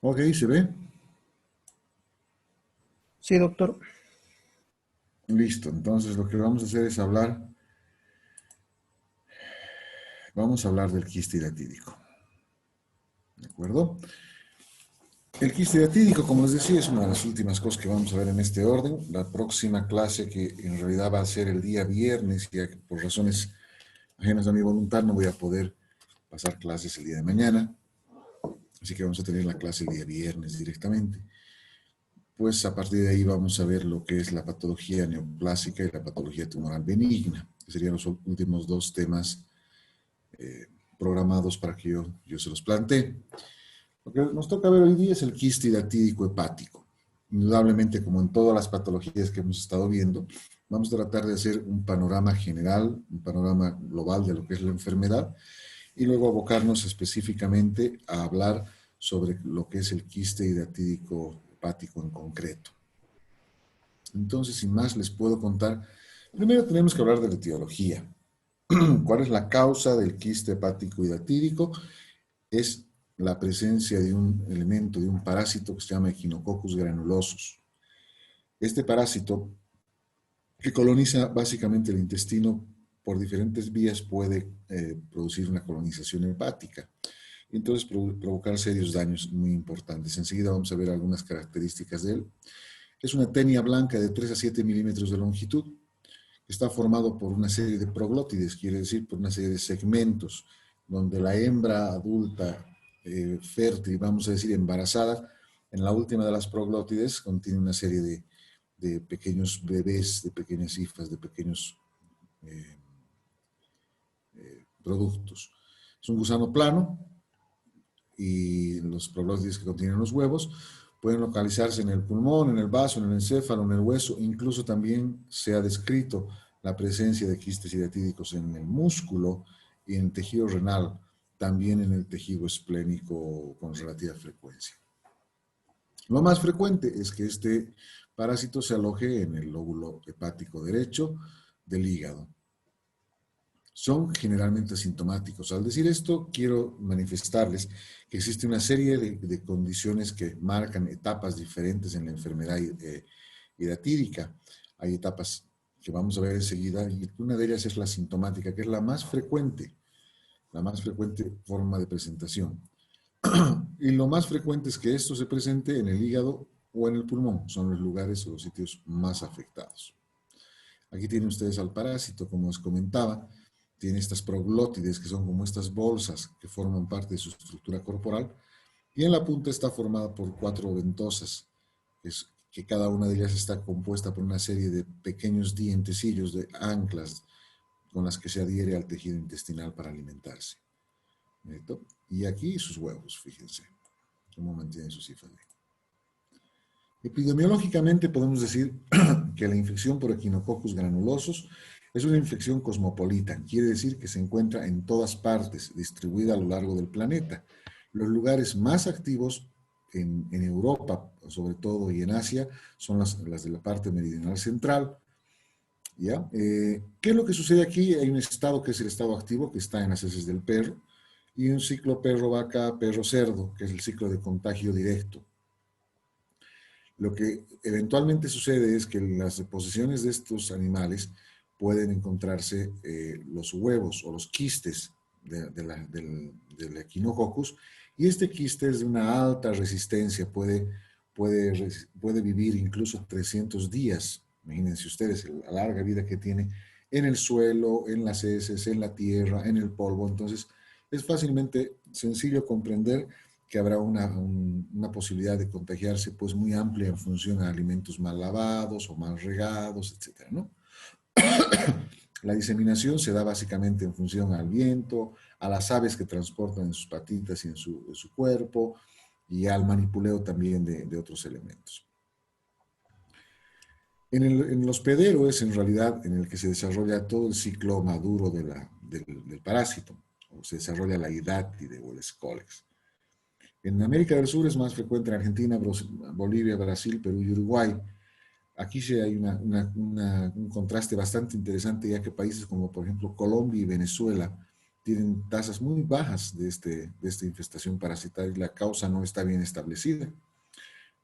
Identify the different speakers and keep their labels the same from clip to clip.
Speaker 1: Ok, ¿se ve?
Speaker 2: Sí, doctor.
Speaker 1: Listo. Entonces lo que vamos a hacer es vamos a hablar del quiste hidatídico. ¿De acuerdo? El quiste hidatídico, como les decía, es una de las últimas cosas que vamos a ver en este orden. La próxima clase, que en realidad va a ser el día viernes, ya que por razones ajenas a mi voluntad no voy a poder pasar clases el día de mañana. Así que vamos a tener la clase el día viernes directamente. Pues a partir de ahí vamos a ver lo que es la patología neoplásica y la patología tumoral benigna, que serían los últimos dos temas eh, programados para que yo se los plantee. Lo que nos toca ver hoy día es el quiste hidatídico hepático. Indudablemente, como en todas las patologías que hemos estado viendo, vamos a tratar de hacer un panorama general, un panorama global de lo que es la enfermedad y luego abocarnos específicamente a hablar sobre lo que es el quiste hidatídico hepático en concreto. Entonces, sin más, les puedo contar. Primero tenemos que hablar de la etiología. ¿Cuál es la causa del quiste hepático hidatídico? Es la presencia de un elemento, de un parásito que se llama Echinococcus granulosus. Este parásito, que coloniza básicamente el intestino por diferentes vías, puede producir una colonización hepática y entonces provocar serios daños muy importantes. Enseguida vamos a ver algunas características de él. Es una tenia blanca de 3 a 7 milímetros de longitud. Está formado por una serie de proglótides, quiere decir por una serie de segmentos, donde la hembra adulta fértil, vamos a decir embarazada, en la última de las proglótides contiene una serie de pequeños bebés, de pequeñas hifas, de pequeños eh, productos. Es un gusano plano y los proglótides que contienen los huevos pueden localizarse en el pulmón, en el vaso, en el encéfalo, en el hueso. Incluso también se ha descrito la presencia de quistes hidatídicos en el músculo y en el tejido renal, también en el tejido esplénico con relativa frecuencia. Lo más frecuente es que este parásito se aloje en el lóbulo hepático derecho del hígado. Son generalmente asintomáticos. Al decir esto, quiero manifestarles que existe una serie de condiciones que marcan etapas diferentes en la enfermedad hidatídica. Hay etapas que vamos a ver enseguida y una de ellas es la sintomática, que es la más frecuente forma de presentación. Y lo más frecuente es que esto se presente en el hígado o en el pulmón, son los lugares o los sitios más afectados. Aquí tienen ustedes al parásito, como os comentaba, tiene estas proglótides que son como estas bolsas que forman parte de su estructura corporal y en la punta está formada por 4 ventosas, que cada una de ellas está compuesta por una serie de pequeños dientecillos de anclas con las que se adhiere al tejido intestinal para alimentarse. ¿Cierto? Y aquí sus huevos, fíjense cómo mantienen sus cifras. Epidemiológicamente podemos decir que la infección por Echinococcus granulosus es una infección cosmopolita, quiere decir que se encuentra en todas partes, distribuida a lo largo del planeta. Los lugares más activos en Europa, sobre todo, y en Asia, son las de la parte meridional central. ¿Ya? ¿Qué es lo que sucede aquí? Hay un estado que es el estado activo, que está en las heces del perro, y un ciclo perro-vaca, perro-cerdo, que es el ciclo de contagio directo. Lo que eventualmente sucede es que en las deposiciones de estos animales pueden encontrarse los huevos o los quistes del Echinococcus, y este quiste es de una alta resistencia, puede vivir incluso 300 días. Imagínense ustedes la larga vida que tiene en el suelo, en las heces, en la tierra, en el polvo. Entonces, es fácilmente sencillo comprender que habrá una posibilidad de contagiarse pues muy amplia en función a alimentos mal lavados o mal regados, etcétera, ¿no? La diseminación se da básicamente en función al viento, a las aves que transportan en sus patitas y en su cuerpo, y al manipuleo también de otros elementos. En el hospedero es en realidad en el que se desarrolla todo el ciclo maduro del parásito, o se desarrolla la hidátide o el escólex. En América del Sur es más frecuente en Argentina, Bolivia, Brasil, Perú y Uruguay. Aquí sí hay un contraste bastante interesante, ya que países como por ejemplo Colombia y Venezuela tienen tasas muy bajas de esta infestación parasitaria y la causa no está bien establecida,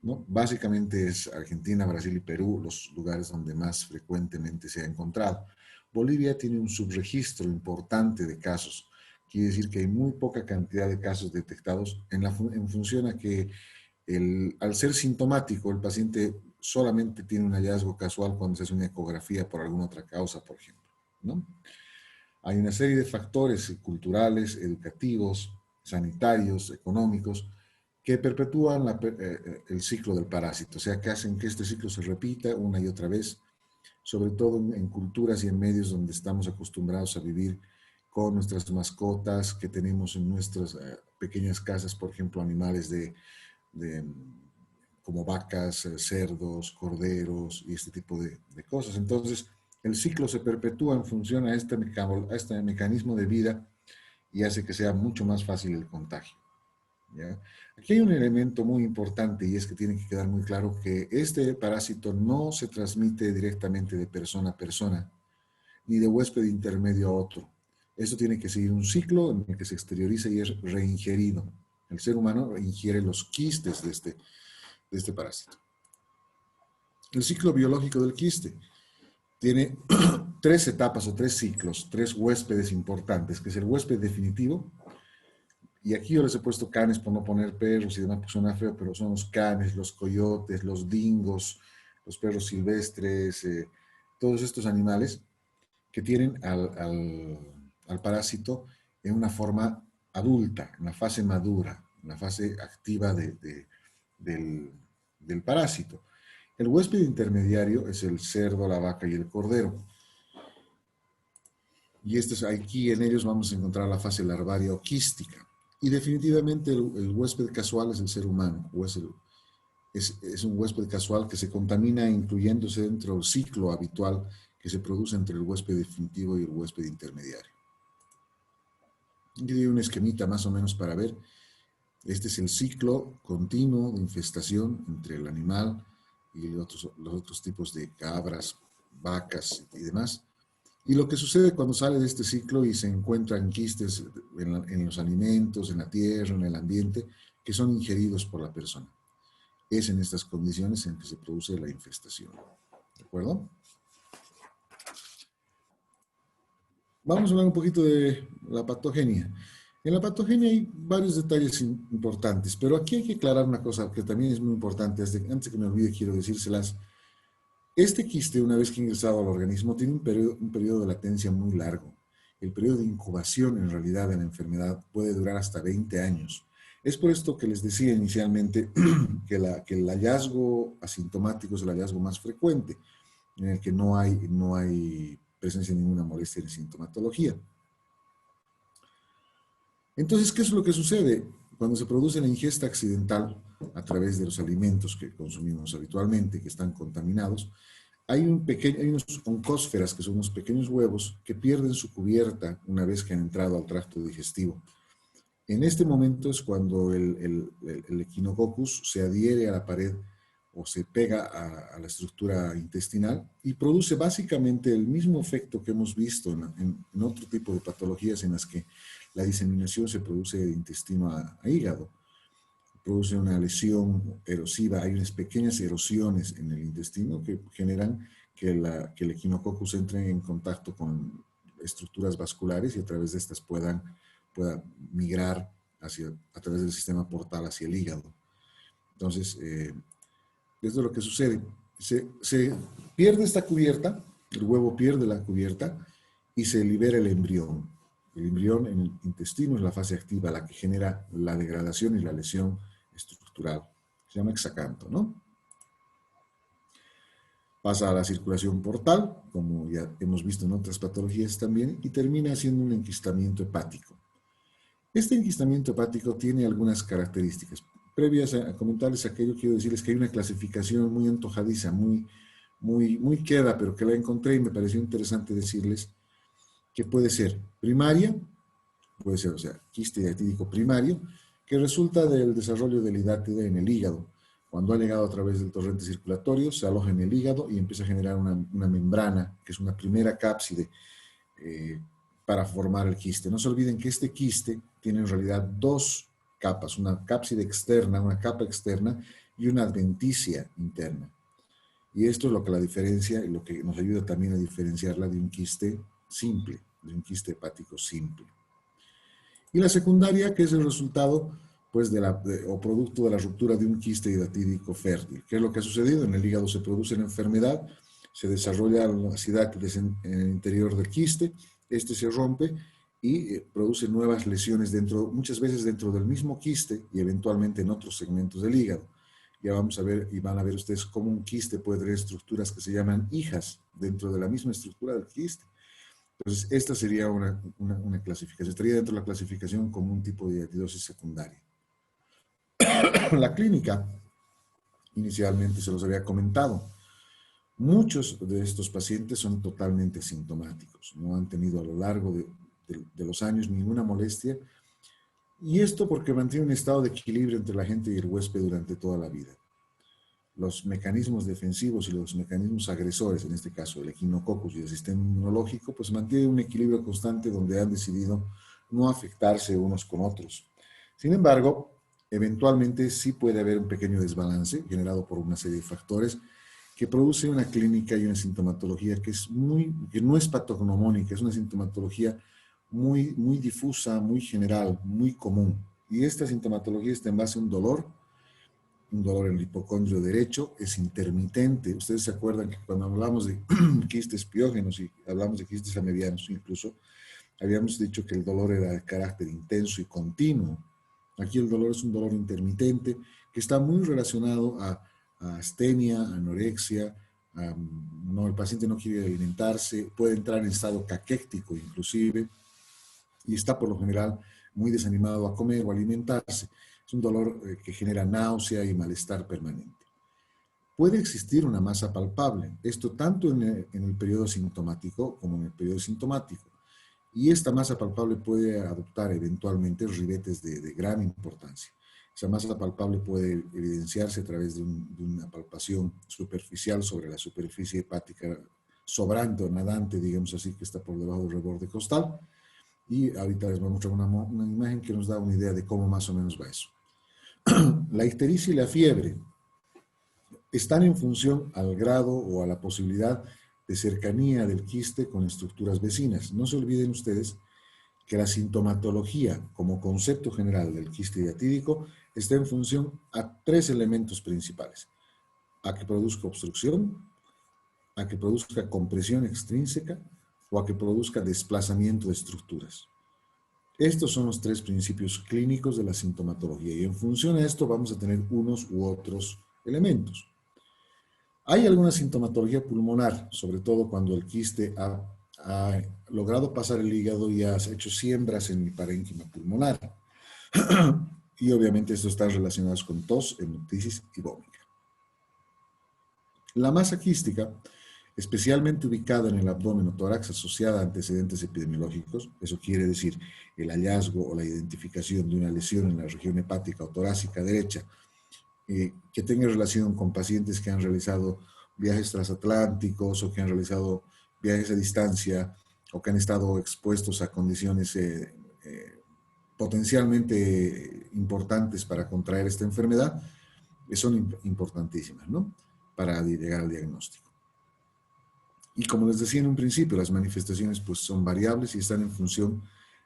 Speaker 1: ¿no? Básicamente es Argentina, Brasil y Perú los lugares donde más frecuentemente se ha encontrado. Bolivia tiene un subregistro importante de casos. Quiere decir que hay muy poca cantidad de casos detectados en función a que al ser sintomático, el paciente solamente tiene un hallazgo casual cuando se hace una ecografía por alguna otra causa, por ejemplo, ¿no? Hay una serie de factores culturales, educativos, sanitarios, económicos, que perpetúan el ciclo del parásito, o sea, que hacen que este ciclo se repita una y otra vez, sobre todo en culturas y en medios donde estamos acostumbrados a vivir con nuestras mascotas, que tenemos en nuestras pequeñas casas, por ejemplo, animales de como vacas, cerdos, corderos y este tipo de cosas. Entonces, el ciclo se perpetúa en función a este mecanismo de vida y hace que sea mucho más fácil el contagio, ¿ya? Aquí hay un elemento muy importante y es que tiene que quedar muy claro que este parásito no se transmite directamente de persona a persona, ni de huésped intermedio a otro. Esto tiene que seguir un ciclo en el que se exterioriza y es reingerido. El ser humano ingiere los quistes de este parásito. El ciclo biológico del quiste tiene tres etapas o tres ciclos, tres huéspedes importantes, que es el huésped definitivo, y aquí yo les he puesto canes por no poner perros y demás, porque suena feo, pero son los canes, los coyotes, los dingos, los perros silvestres, todos estos animales que tienen al parásito en una forma adulta, en la fase madura, en la fase activa del, del parásito. El huésped intermediario es el cerdo, la vaca y el cordero. Y aquí en ellos vamos a encontrar la fase larvaria o quística. Y definitivamente el huésped casual es el ser humano, es un huésped casual que se contamina incluyéndose dentro del ciclo habitual que se produce entre el huésped definitivo y el huésped intermediario. Aquí hay un esquemita más o menos para ver. Este es el ciclo continuo de infestación entre el animal y los otros tipos de cabras, vacas y demás. Y lo que sucede cuando sale de este ciclo y se encuentran quistes en los alimentos, en la tierra, en el ambiente, que son ingeridos por la persona. Es en estas condiciones en que se produce la infestación. ¿De acuerdo? Vamos a hablar un poquito de la patogenia. En la patogenia hay varios detalles importantes, pero aquí hay que aclarar una cosa que también es muy importante. Antes de que me olvide, quiero decírselas. Este quiste, una vez que ha ingresado al organismo, tiene un periodo de latencia muy largo. El periodo de incubación, en realidad, de la enfermedad puede durar hasta 20 años. Es por esto que les decía inicialmente que el hallazgo asintomático es el hallazgo más frecuente, en el que no hay presencia de ninguna molestia ni sintomatología. Entonces, ¿qué es lo que sucede? Cuando se produce la ingesta accidental a través de los alimentos que consumimos habitualmente, que están contaminados, hay unos oncósferas, que son unos pequeños huevos, que pierden su cubierta una vez que han entrado al tracto digestivo. En este momento es cuando el Echinococcus se adhiere a la pared o se pega a la estructura intestinal y produce básicamente el mismo efecto que hemos visto en otro tipo de patologías en las que la diseminación se produce de intestino a hígado. Produce una lesión erosiva, hay unas pequeñas erosiones en el intestino que generan que el Echinococcus entre en contacto con estructuras vasculares y a través de estas pueda migrar a través del sistema portal hacia el hígado. Entonces, esto es lo que sucede. Se pierde esta cubierta, el huevo pierde la cubierta y se libera el embrión. El embrión en el intestino es la fase activa, la que genera la degradación y la lesión estructural. Se llama hexacanto, ¿no? Pasa a la circulación portal, como ya hemos visto en otras patologías también, y termina haciendo un enquistamiento hepático. Este enquistamiento hepático tiene algunas características. Previas a comentarles aquello, quiero decirles que hay una clasificación muy antojadiza, muy queda, pero que la encontré y me pareció interesante decirles que puede ser primaria, puede ser, o sea, quiste diatídico primario, que resulta del desarrollo del hidátide en el hígado. Cuando ha llegado a través del torrente circulatorio, se aloja en el hígado y empieza a generar una membrana, que es una primera cápside para formar el quiste. No se olviden que este quiste tiene en realidad dos capas, una cápside externa, una capa externa y una adventicia interna. Y esto es lo que la diferencia y lo que nos ayuda también a diferenciarla de un quiste simple, de un quiste hepático simple. Y la secundaria, que es el resultado pues, o producto de la ruptura de un quiste hidratídico fértil. ¿Qué es lo que ha sucedido? En el hígado se produce la enfermedad, se desarrolla la cidáctiles en el interior del quiste, este se rompe y produce nuevas lesiones muchas veces dentro del mismo quiste y eventualmente en otros segmentos del hígado. Ya vamos a ver y van a ver ustedes cómo un quiste puede tener estructuras que se llaman hijas dentro de la misma estructura del quiste. Entonces, esta sería una clasificación, estaría dentro de la clasificación como un tipo de diatidosis secundaria. La clínica, inicialmente se los había comentado, muchos de estos pacientes son totalmente asintomáticos, no han tenido a lo largo de los años ninguna molestia, y esto porque mantiene un estado de equilibrio entre la gente y el huésped durante toda la vida. Los mecanismos defensivos y los mecanismos agresores, en este caso el equinococcus y el sistema inmunológico, pues mantienen un equilibrio constante donde han decidido no afectarse unos con otros. Sin embargo, eventualmente sí puede haber un pequeño desbalance generado por una serie de factores que produce una clínica y una sintomatología que no es patognomónica, es una sintomatología muy difusa, muy general, muy común. Y esta sintomatología está en base a un dolor en el hipocondrio derecho, es intermitente. Ustedes se acuerdan que cuando hablamos de quistes piógenos y hablamos de quistes amedianos incluso, habíamos dicho que el dolor era de carácter intenso y continuo. Aquí el dolor es un dolor intermitente que está muy relacionado a astenia, anorexia, no, el paciente no quiere alimentarse, puede entrar en estado caquéctico inclusive, y está por lo general muy desanimado a comer o alimentarse. Es un dolor que genera náusea y malestar permanente. Puede existir una masa palpable, esto tanto en el periodo sintomático como en el periodo sintomático. Y esta masa palpable puede adoptar eventualmente ribetes de gran importancia. Esa masa palpable puede evidenciarse a través de una palpación superficial sobre la superficie hepática sobrante o nadante, digamos así, que está por debajo del reborde costal. Y ahorita les voy a mostrar una imagen que nos da una idea de cómo más o menos va eso. La ictericia y la fiebre están en función al grado o a la posibilidad de cercanía del quiste con estructuras vecinas. No se olviden ustedes que la sintomatología como concepto general del quiste diatídico está en función a tres elementos principales: a que produzca obstrucción, a que produzca compresión extrínseca o a que produzca desplazamiento de estructuras. Estos son los tres principios clínicos de la sintomatología y en función a esto vamos a tener unos u otros elementos. Hay alguna sintomatología pulmonar, sobre todo cuando el quiste ha logrado pasar el hígado y ha hecho siembras en el parénquima pulmonar. Y obviamente estos están relacionados con tos, hemoptisis y vómito. La masa quística, especialmente ubicada en el abdomen o tórax asociada a antecedentes epidemiológicos, eso quiere decir el hallazgo o la identificación de una lesión en la región hepática o torácica derecha, que tenga relación con pacientes que han realizado viajes transatlánticos o que han realizado viajes a distancia o que han estado expuestos a condiciones potencialmente importantes para contraer esta enfermedad, son importantísimas, ¿no?, para llegar al diagnóstico. Y como les decía en un principio, las manifestaciones pues son variables y están en función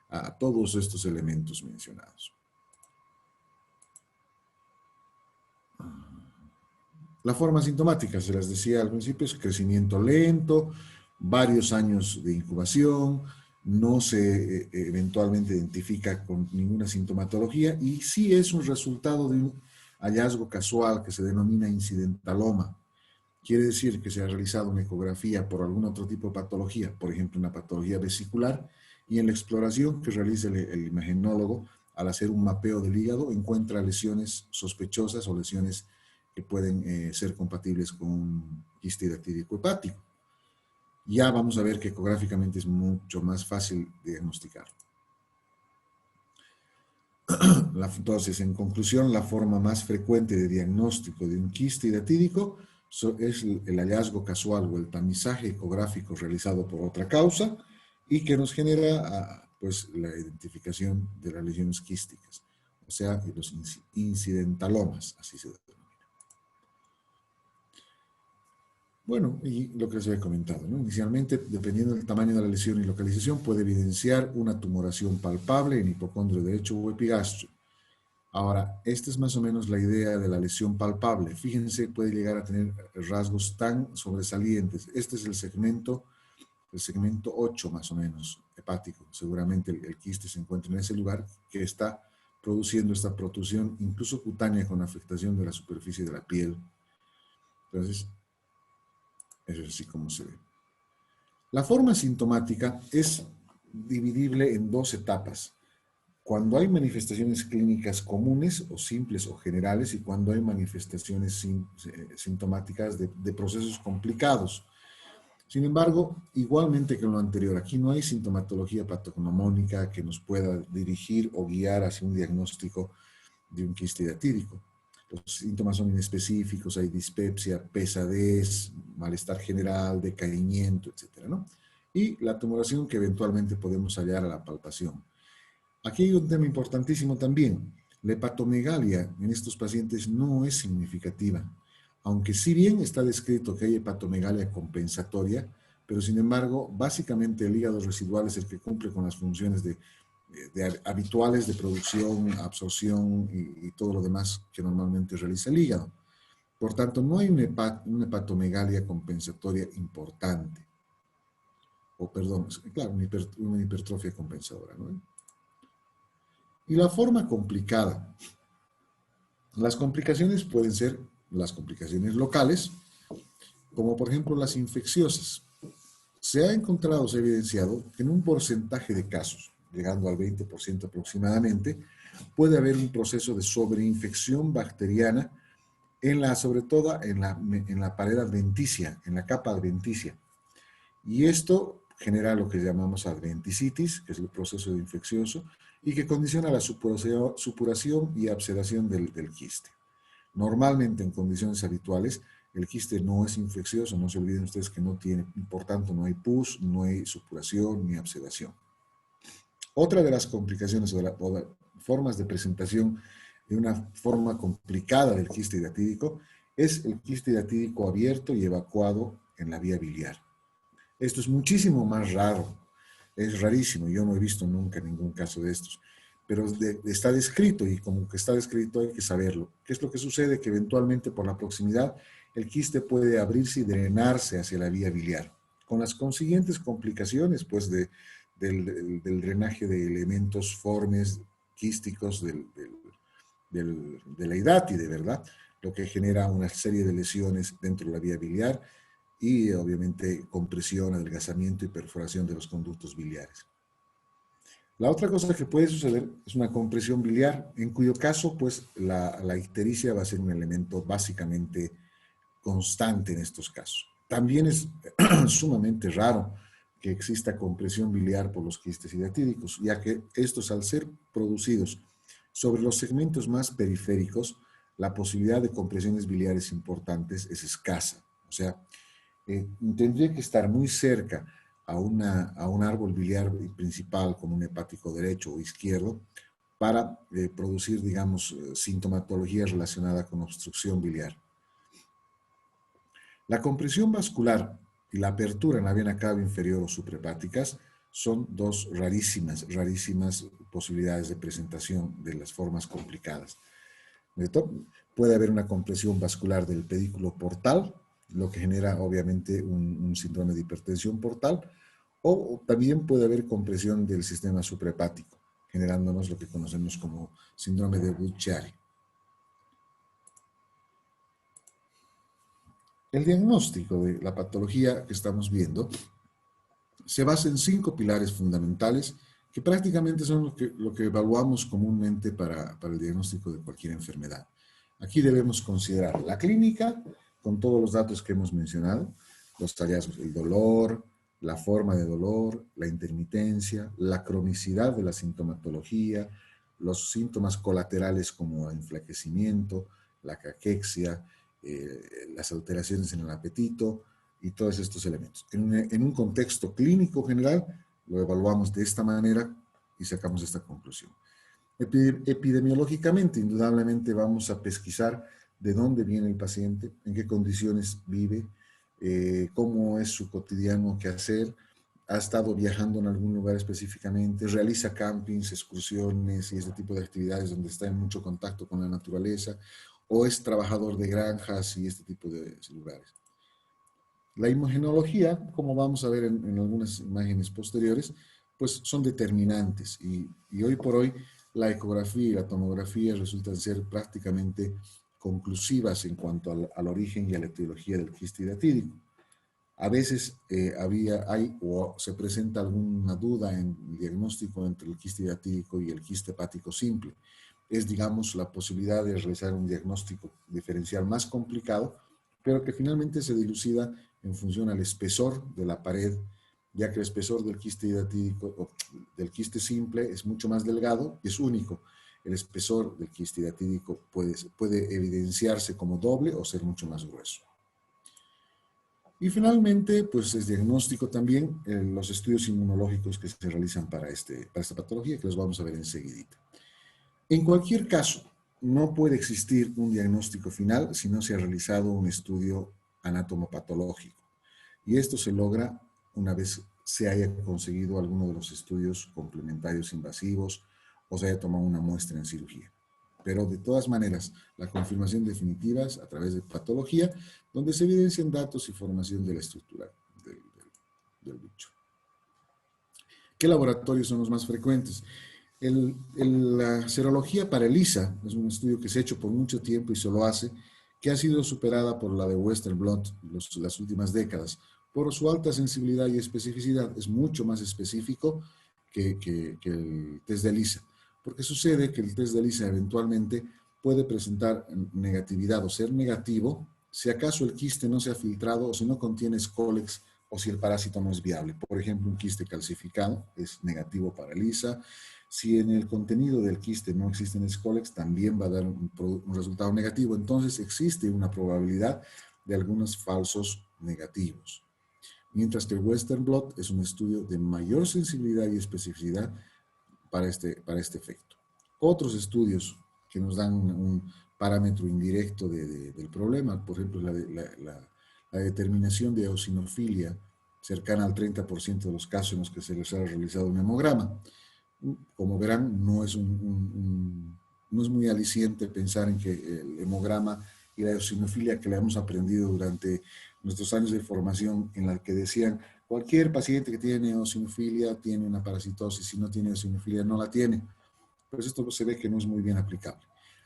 Speaker 1: a todos estos elementos mencionados. La forma sintomática, se las decía al principio, es crecimiento lento, varios años de incubación, no se eventualmente identifica con ninguna sintomatología y sí es un resultado de un hallazgo casual que se denomina incidentaloma. Quiere decir que se ha realizado una ecografía por algún otro tipo de patología, por ejemplo una patología vesicular, y en la exploración que realiza el imagenólogo, al hacer un mapeo del hígado, encuentra lesiones sospechosas o lesiones que pueden ser compatibles con un quiste hidratídico hepático. Ya vamos a ver que ecográficamente es mucho más fácil diagnosticar. Entonces, en conclusión, la forma más frecuente de diagnóstico de un quiste hidratídico es el hallazgo casual o el tamizaje ecográfico realizado por otra causa, y que nos genera pues, la identificación de las lesiones quísticas, o sea, los incidentalomas, así se denomina. Bueno, y lo que les había comentado, ¿no? Inicialmente, dependiendo del tamaño de la lesión y localización, puede evidenciar una tumoración palpable en hipocondrio derecho o epigastrio. Ahora, esta es más o menos la idea de la lesión palpable. Fíjense, puede llegar a tener rasgos tan sobresalientes. Este es el segmento 8 más o menos, hepático. Seguramente el quiste se encuentra en ese lugar que está produciendo esta protrusión, incluso cutánea, con afectación de la superficie de la piel. Entonces, eso es así como se ve. La forma sintomática es dividible en dos etapas. Cuando hay manifestaciones clínicas comunes o simples o generales y cuando hay manifestaciones sintomáticas de procesos complicados. Sin embargo, igualmente que en lo anterior, aquí no hay sintomatología patognomónica que nos pueda dirigir o guiar hacia un diagnóstico de un quiste hidatídico. Los síntomas son inespecíficos, hay dispepsia, pesadez, malestar general, decaimiento, etcétera, ¿no? Y la tumoración que eventualmente podemos hallar a la palpación. Aquí hay un tema importantísimo también. La hepatomegalia en estos pacientes no es significativa, aunque si bien está descrito que hay hepatomegalia compensatoria, pero sin embargo, básicamente el hígado residual es el que cumple con las funciones habituales de producción, absorción y todo lo demás que normalmente realiza el hígado. Por tanto, no hay una hepatomegalia compensatoria importante. O perdón, claro, una hipertrofia compensadora, ¿no? Y la forma complicada. Las complicaciones pueden ser las complicaciones locales, como por ejemplo las infecciosas. Se ha encontrado, se ha evidenciado que en un porcentaje de casos, llegando al 20% aproximadamente, puede haber un proceso de sobreinfección bacteriana sobre todo en la pared adventicia, en la capa adventicia. Y esto genera lo que llamamos adventicitis, que es el proceso infeccioso, y que condiciona la supuración y abscedación del quiste. Normalmente, en condiciones habituales, el quiste no es infeccioso, no se olviden ustedes que no tiene, por tanto, no hay pus, no hay supuración ni abscedación. Otra de las complicaciones o de formas de presentación de una forma complicada del quiste hidatídico es el quiste hidatídico abierto y evacuado en la vía biliar. Esto es muchísimo más raro, es rarísimo, yo no he visto nunca ningún caso de estos, pero está descrito y como que está descrito hay que saberlo. ¿Qué es lo que sucede? Que eventualmente por la proximidad el quiste puede abrirse y drenarse hacia la vía biliar, con las consiguientes complicaciones pues del drenaje de elementos formes quísticos de la hidátide, ¿verdad? Lo que genera una serie de lesiones dentro de la vía biliar y obviamente compresión, adelgazamiento y perforación de los conductos biliares. La otra cosa que puede suceder es una compresión biliar, en cuyo caso pues la ictericia va a ser un elemento básicamente constante en estos casos. También es sumamente raro que exista compresión biliar por los quistes hidatídicos, ya que estos al ser producidos sobre los segmentos más periféricos, la posibilidad de compresiones biliares importantes es escasa. O sea, tendría que estar muy cerca a un árbol biliar principal como un hepático derecho o izquierdo para producir, digamos, sintomatología relacionada con obstrucción biliar. La compresión vascular y la apertura en la vena cava inferior o suprahepáticas son dos rarísimas posibilidades de presentación de las formas complicadas. Puede haber una compresión vascular del pedículo portal, lo que genera obviamente un síndrome de hipertensión portal, o también puede haber compresión del sistema suprahepático, generándonos lo que conocemos como síndrome de Budd-Chiari. El diagnóstico de la patología que estamos viendo se basa en 5 pilares fundamentales que prácticamente son lo que evaluamos comúnmente para el diagnóstico de cualquier enfermedad. Aquí debemos considerar la clínica, con todos los datos que hemos mencionado, los hallazgos, el dolor, la forma de dolor, la intermitencia, la cronicidad de la sintomatología, los síntomas colaterales como enflaquecimiento, la caquexia, las alteraciones en el apetito y todos estos elementos. En un contexto clínico general, lo evaluamos de esta manera y sacamos esta conclusión. Epidemiológicamente, indudablemente vamos a pesquisar de dónde viene el paciente, en qué condiciones vive, cómo es su cotidiano quehacer, ha estado viajando en algún lugar específicamente, realiza campings, excursiones y este tipo de actividades donde está en mucho contacto con la naturaleza, o es trabajador de granjas y este tipo de lugares. La imagenología, como vamos a ver en algunas imágenes posteriores, pues son determinantes y hoy por hoy la ecografía y la tomografía resultan ser prácticamente conclusivas en cuanto al origen y a la etiología del quiste hidratídico. A veces hay o se presenta alguna duda en el diagnóstico entre el quiste hidratídico y el quiste hepático simple. Es, digamos, la posibilidad de realizar un diagnóstico diferencial más complicado, pero que finalmente se dilucida en función al espesor de la pared, ya que el espesor del quiste hidratídico o del quiste simple es mucho más delgado y es único. El espesor del quiste hidratídico puede evidenciarse como doble o ser mucho más grueso. Y finalmente, pues es diagnóstico también los estudios inmunológicos que se realizan para esta patología, que los vamos a ver enseguidita. En cualquier caso, no puede existir un diagnóstico final si no se ha realizado un estudio anatomopatológico. Y esto se logra una vez se haya conseguido alguno de los estudios complementarios invasivos o se haya tomado una muestra en cirugía. Pero de todas maneras, la confirmación definitiva es a través de patología, donde se evidencian datos y formación de la estructura del bicho. ¿Qué laboratorios son los más frecuentes? La serología para ELISA es un estudio que se ha hecho por mucho tiempo y se lo hace, que ha sido superada por la de Western blot las últimas décadas. Por su alta sensibilidad y especificidad, es mucho más específico que el test de ELISA. Porque sucede que el test de ELISA eventualmente puede presentar negatividad o ser negativo si acaso el quiste no se ha filtrado o si no contiene Scolex o si el parásito no es viable. Por ejemplo, un quiste calcificado es negativo para ELISA. Si en el contenido del quiste no existen Scolex, también va a dar un resultado negativo. Entonces existe una probabilidad de algunos falsos negativos. Mientras que el Western blot es un estudio de mayor sensibilidad y especificidad para este efecto. Otros estudios que nos dan un parámetro indirecto del problema, por ejemplo, la determinación de eosinofilia cercana al 30% de los casos en los que se les ha realizado un hemograma. Como verán, no es muy aliciente pensar en que el hemograma y la eosinofilia que le hemos aprendido durante nuestros años de formación, en la que decían cualquier paciente que tiene eosinofilia tiene una parasitosis, si no tiene eosinofilia no la tiene. Pero esto se ve que no es muy bien aplicable.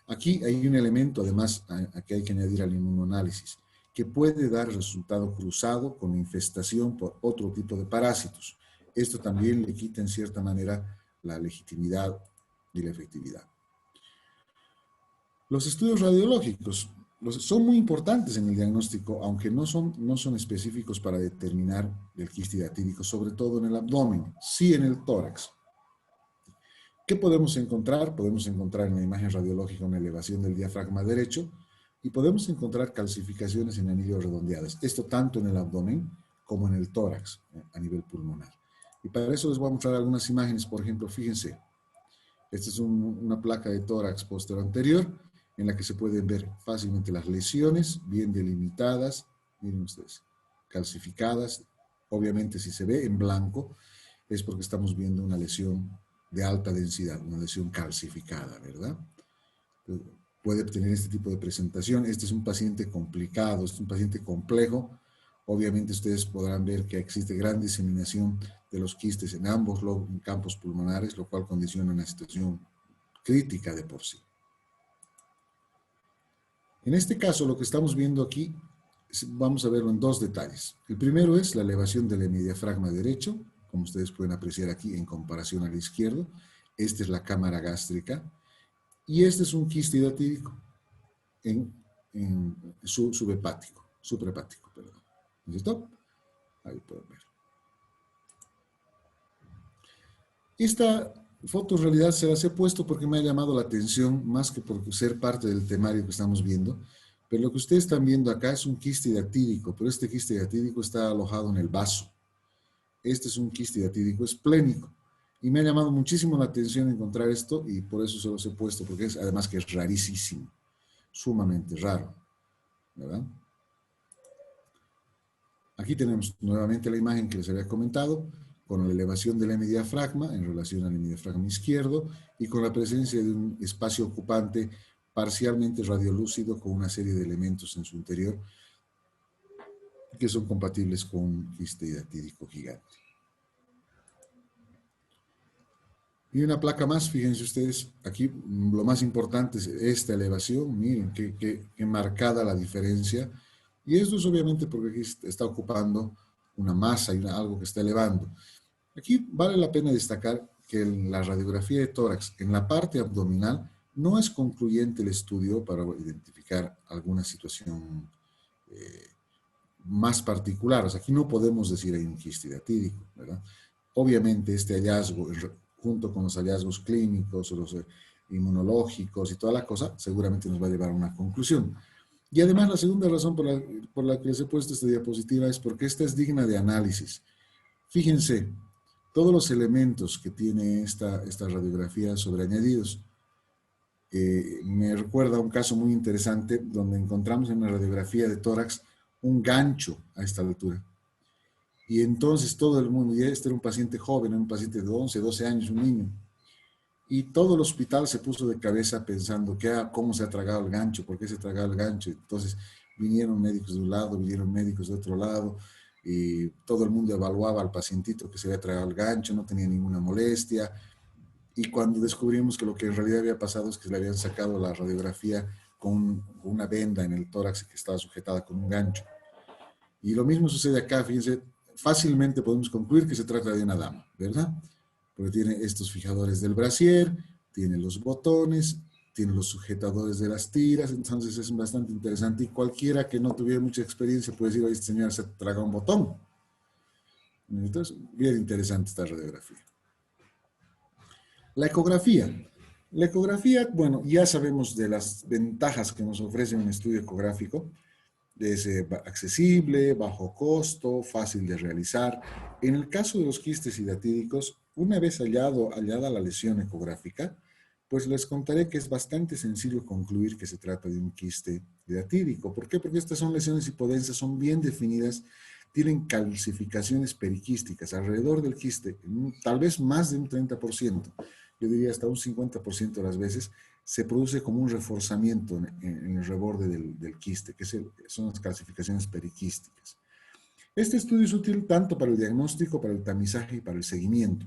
Speaker 1: Aquí hay un elemento, además, a que hay que añadir al inmunoanálisis, que puede dar resultado cruzado con infestación por otro tipo de parásitos. Esto también le quita en cierta manera la legitimidad y la efectividad. Los estudios radiológicos son muy importantes en el diagnóstico, aunque no son específicos para determinar el quiste hidratídico, sobre todo en el abdomen, sí en el tórax. ¿Qué podemos encontrar? Podemos encontrar en la imagen radiológica una elevación del diafragma derecho y podemos encontrar calcificaciones en anillos redondeadas. Esto tanto en el abdomen como en el tórax a nivel pulmonar. Y para eso les voy a mostrar algunas imágenes. Por ejemplo, fíjense, esta es una placa de tórax posterior anterior en la que se pueden ver fácilmente las lesiones bien delimitadas. Miren ustedes, calcificadas. Obviamente si se ve en blanco es porque estamos viendo una lesión de alta densidad, una lesión calcificada, ¿verdad? Puede tener este tipo de presentación. Este es un paciente complicado, este es un paciente complejo. Obviamente ustedes podrán ver que existe gran diseminación de los quistes en ambos campos pulmonares, lo cual condiciona una situación crítica de por sí. En este caso, lo que estamos viendo aquí, vamos a verlo en dos detalles. El primero es la elevación del hemidiafragma derecho, como ustedes pueden apreciar aquí en comparación al izquierdo. Esta es la cámara gástrica y este es un quiste hidratídico en suprahepático, perdón. ¿Listo? Ahí pueden ver. Esta foto en realidad se las he puesto porque me ha llamado la atención, más que por ser parte del temario que estamos viendo. Pero lo que ustedes están viendo acá es un quiste hidratídico, pero este quiste hidratídico está alojado en el vaso. este es un quiste hidatídico esplénico. Y me ha llamado muchísimo la atención encontrar esto y por eso se los he puesto, porque es además que es rarísimo, sumamente raro, ¿verdad? Aquí tenemos nuevamente la imagen que les había comentado, con la elevación del hemidiafragma en relación al hemidiafragma izquierdo y con la presencia de un espacio ocupante parcialmente radiolúcido con una serie de elementos en su interior que son compatibles con un quiste hidatídico gigante. Y una placa más, fíjense ustedes, aquí lo más importante es esta elevación, miren qué marcada la diferencia. Y esto es obviamente porque aquí está ocupando una masa y algo que está elevando. Aquí vale la pena destacar que en la radiografía de tórax, en la parte abdominal, no es concluyente el estudio para identificar alguna situación eh, más particular. O sea, aquí no podemos decir hay un quiste hidatídico, ¿verdad? Obviamente este hallazgo, junto con los hallazgos clínicos o los inmunológicos y toda la cosa, seguramente nos va a llevar a una conclusión. Y además la segunda razón por la que les he puesto esta diapositiva es porque esta es digna de análisis. Fíjense, todos los elementos que tiene esta radiografía sobreañadidos. Me recuerda a un caso muy interesante donde encontramos en la radiografía de tórax un gancho a esta altura. Y entonces todo el mundo, y este era un paciente joven, un paciente de 11, 12 años, un niño, y todo el hospital se puso de cabeza pensando cómo se ha tragado el gancho, por qué se ha tragado el gancho. Entonces vinieron médicos de un lado, vinieron médicos de otro lado, y todo el mundo evaluaba al pacientito que se había tragado el gancho, no tenía ninguna molestia. Y cuando descubrimos que lo que en realidad había pasado es que le habían sacado la radiografía con una venda en el tórax que estaba sujetada con un gancho. Y lo mismo sucede acá, fíjense, fácilmente podemos concluir que se trata de una dama, ¿verdad? Porque tiene estos fijadores del brasier, tiene los botones, tiene los sujetadores de las tiras, entonces es bastante interesante y cualquiera que no tuviera mucha experiencia puede decir, oye, esta señora se traga un botón. Entonces, bien interesante esta radiografía. La ecografía. La ecografía, bueno, ya sabemos de las ventajas que nos ofrece un estudio ecográfico. Es accesible, bajo costo, fácil de realizar. En el caso de los quistes hidatídicos, una vez hallada la lesión ecográfica, pues les contaré que es bastante sencillo concluir que se trata de un quiste hidatídico. ¿Por qué? Porque estas son lesiones hipodensas, son bien definidas, tienen calcificaciones periquísticas alrededor del quiste, tal vez más de un 30%, yo diría hasta un 50% de las veces, se produce como un reforzamiento en el reborde del quiste, que son las calcificaciones periquísticas. Este estudio es útil tanto para el diagnóstico, para el tamizaje y para el seguimiento.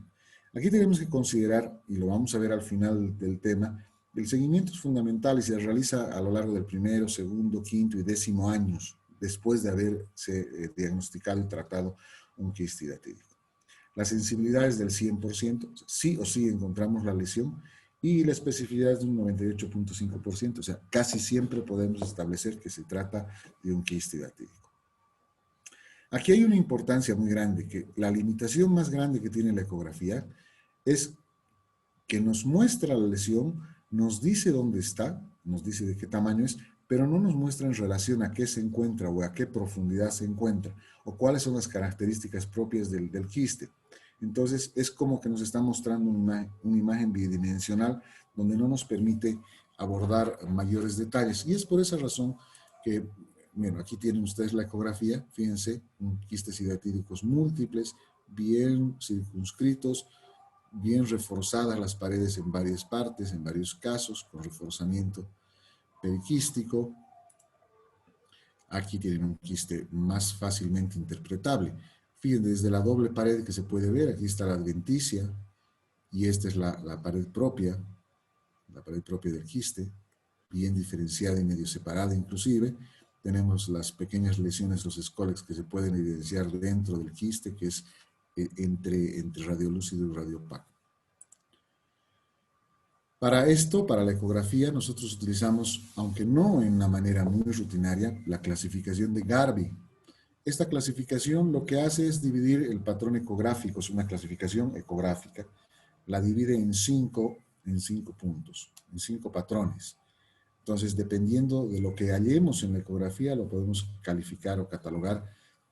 Speaker 1: Aquí tenemos que considerar, y lo vamos a ver al final del tema, el seguimiento es fundamental y se realiza a lo largo del primero, segundo, quinto y décimo años después de haberse diagnosticado y tratado un quiste hidatídico. La sensibilidad es del 100%, sí o sí encontramos la lesión, y la especificidad es de un 98.5%, o sea, casi siempre podemos establecer que se trata de un quiste hidatídico. Aquí hay una importancia muy grande, que la limitación más grande que tiene la ecografía es que nos muestra la lesión, nos dice dónde está, nos dice de qué tamaño es, pero no nos muestra en relación a qué se encuentra o a qué profundidad se encuentra o cuáles son las características propias del quiste. Entonces es como que nos está mostrando una imagen bidimensional donde no nos permite abordar mayores detalles. Y es por esa razón que, bueno, aquí tienen ustedes la ecografía, fíjense, quistes hidatídicos múltiples, bien circunscritos, bien reforzadas las paredes en varias partes, en varios casos, con reforzamiento periquístico. Aquí tienen un quiste más fácilmente interpretable. Fíjense, desde la doble pared que se puede ver, aquí está la adventicia, y esta es la pared propia del quiste, bien diferenciada y medio separada inclusive. Tenemos las pequeñas lesiones, los escólex que se pueden evidenciar dentro del quiste, que es entre radiolúcido y radiopaco. Para esto, para la ecografía, nosotros utilizamos, aunque no en una manera muy rutinaria, la clasificación de Garvey. Esta clasificación lo que hace es dividir el patrón ecográfico, es una clasificación ecográfica, la divide en cinco puntos, en 5 patrones. Entonces, dependiendo de lo que hallemos en la ecografía, lo podemos calificar o catalogar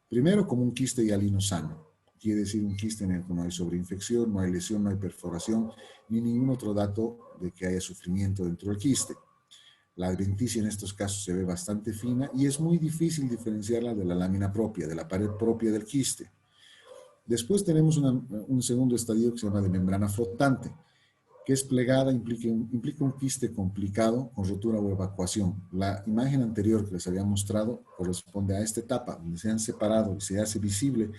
Speaker 1: primero como un quiste hialino sano, quiere decir un quiste en el que no hay sobreinfección, no hay lesión, no hay perforación, ni ningún otro dato de que haya sufrimiento dentro del quiste. La adventicia en estos casos se ve bastante fina y es muy difícil diferenciarla de la lámina propia, de la pared propia del quiste. Después tenemos un segundo estadio que se llama de membrana flotante, que es plegada, implica un quiste complicado con rotura o evacuación. La imagen anterior que les había mostrado corresponde a esta etapa, donde se han separado y se hace visible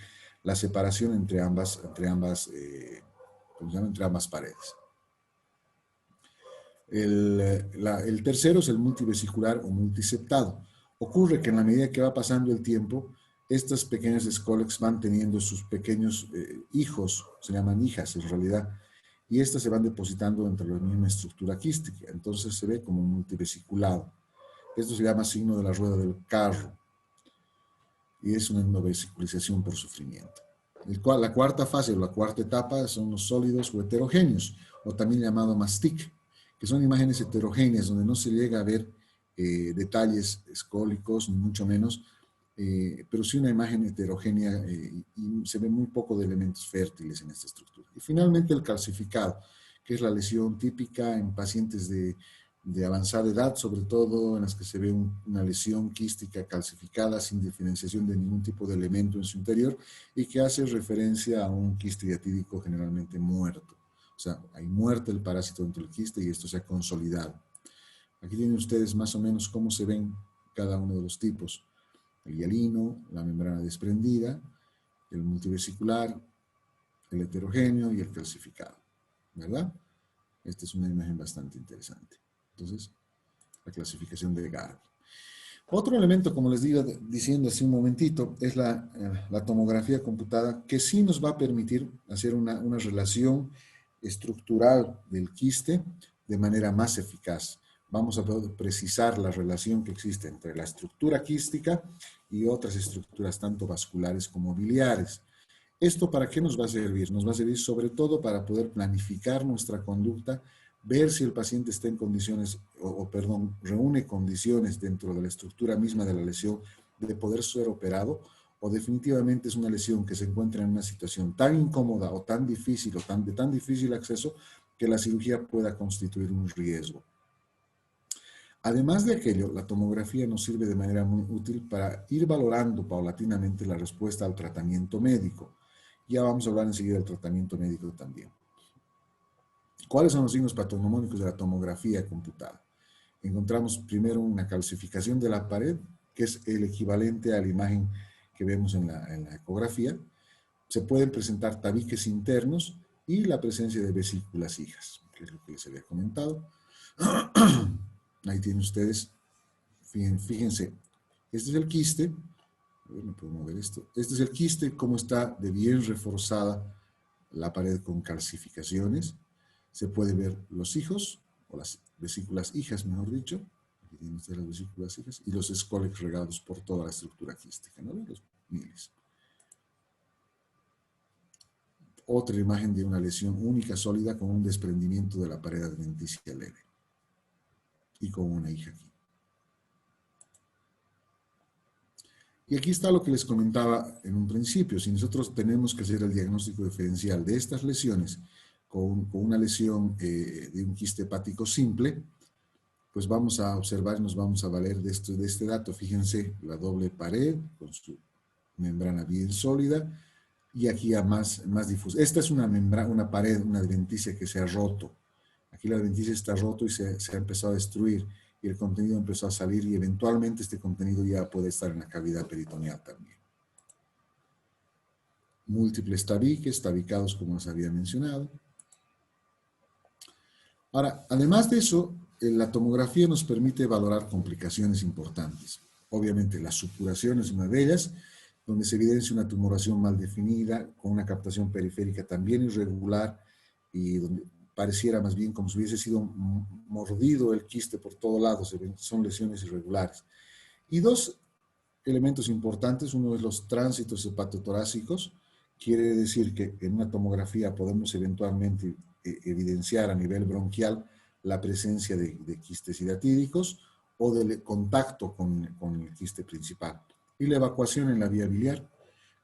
Speaker 1: la separación entre ambas paredes. El tercero es el multivesicular o multiseptado. Ocurre que en la medida que va pasando el tiempo, estas pequeñas Scolex van teniendo sus pequeños hijos, se llaman hijas en realidad, y estas se van depositando dentro de la misma estructura quística. Entonces se ve como un multivesiculado. Esto se llama signo de la rueda del carro y es una endovesiculización por sufrimiento. La cuarta fase o la cuarta etapa son los sólidos o heterogéneos, o también llamado mastic, que son imágenes heterogéneas donde no se llega a ver detalles escólicos, ni mucho menos, pero sí una imagen heterogénea y se ve muy poco de elementos fértiles en esta estructura. Y finalmente el calcificado, que es la lesión típica en pacientes de avanzada edad, sobre todo en las que se ve una lesión quística calcificada sin diferenciación de ningún tipo de elemento en su interior y que hace referencia a un quiste diatídico generalmente muerto. O sea, hay muerte del parásito dentro del quiste y esto se ha consolidado. Aquí tienen ustedes más o menos cómo se ven cada uno de los tipos. El hialino, la membrana desprendida, el multivesicular, el heterogéneo y el calcificado, ¿verdad? Esta es una imagen bastante interesante. Entonces, la clasificación de Gard. Otro elemento, como les iba diciendo hace un momentito, es la tomografía computada, que sí nos va a permitir hacer una relación estructural del quiste de manera más eficaz. Vamos a poder precisar la relación que existe entre la estructura quística y otras estructuras tanto vasculares como biliares. ¿Esto para qué nos va a servir? Nos va a servir sobre todo para poder planificar nuestra conducta, ver si el paciente está en condiciones, reúne condiciones dentro de la estructura misma de la lesión de poder ser operado, o definitivamente es una lesión que se encuentra en una situación tan incómoda o tan difícil o de tan difícil acceso que la cirugía pueda constituir un riesgo. Además de aquello, la tomografía nos sirve de manera muy útil para ir valorando paulatinamente la respuesta al tratamiento médico. Ya vamos a hablar enseguida del tratamiento médico también. ¿Cuáles son los signos patognomónicos de la tomografía computada? Encontramos primero una calcificación de la pared, que es el equivalente a la imagen que vemos en la ecografía. Se pueden presentar tabiques internos y la presencia de vesículas hijas, que es lo que les había comentado. Ahí tienen ustedes, fíjense, este es el quiste, a ver, no puedo mover esto, este es el quiste, cómo está de bien reforzada la pared con calcificaciones. Se puede ver los hijos, o las vesículas hijas, mejor dicho, aquí tienen ustedes las vesículas hijas, y los Scolex regados por toda la estructura quística, ¿no? Los miles. Otra imagen de una lesión única, sólida, con un desprendimiento de la pared adventicia leve. Y con una hija aquí. Y aquí está lo que les comentaba en un principio. Si nosotros tenemos que hacer el diagnóstico diferencial de estas lesiones con una lesión de un quiste hepático simple, pues vamos a observar y nos vamos a valer de este dato. Fíjense, la doble pared con su membrana bien sólida y aquí a más difusa. Esta es una pared, una adventicia que se ha roto. Aquí la adventicia está roto y se ha empezado a destruir y el contenido empezó a salir y eventualmente este contenido ya puede estar en la cavidad peritoneal también. Múltiples tabiques, tabicados como les había mencionado. Ahora, además de eso, la tomografía nos permite valorar complicaciones importantes. Obviamente, la supuración es una de ellas, donde se evidencia una tumoración mal definida, con una captación periférica también irregular y donde pareciera más bien como si hubiese sido mordido el quiste por todos lados, son lesiones irregulares. Y dos elementos importantes, uno es los tránsitos hepatotorácicos, quiere decir que en una tomografía podemos eventualmente evidenciar a nivel bronquial la presencia de quistes hidatídicos o del contacto con el quiste principal. Y la evacuación en la vía biliar,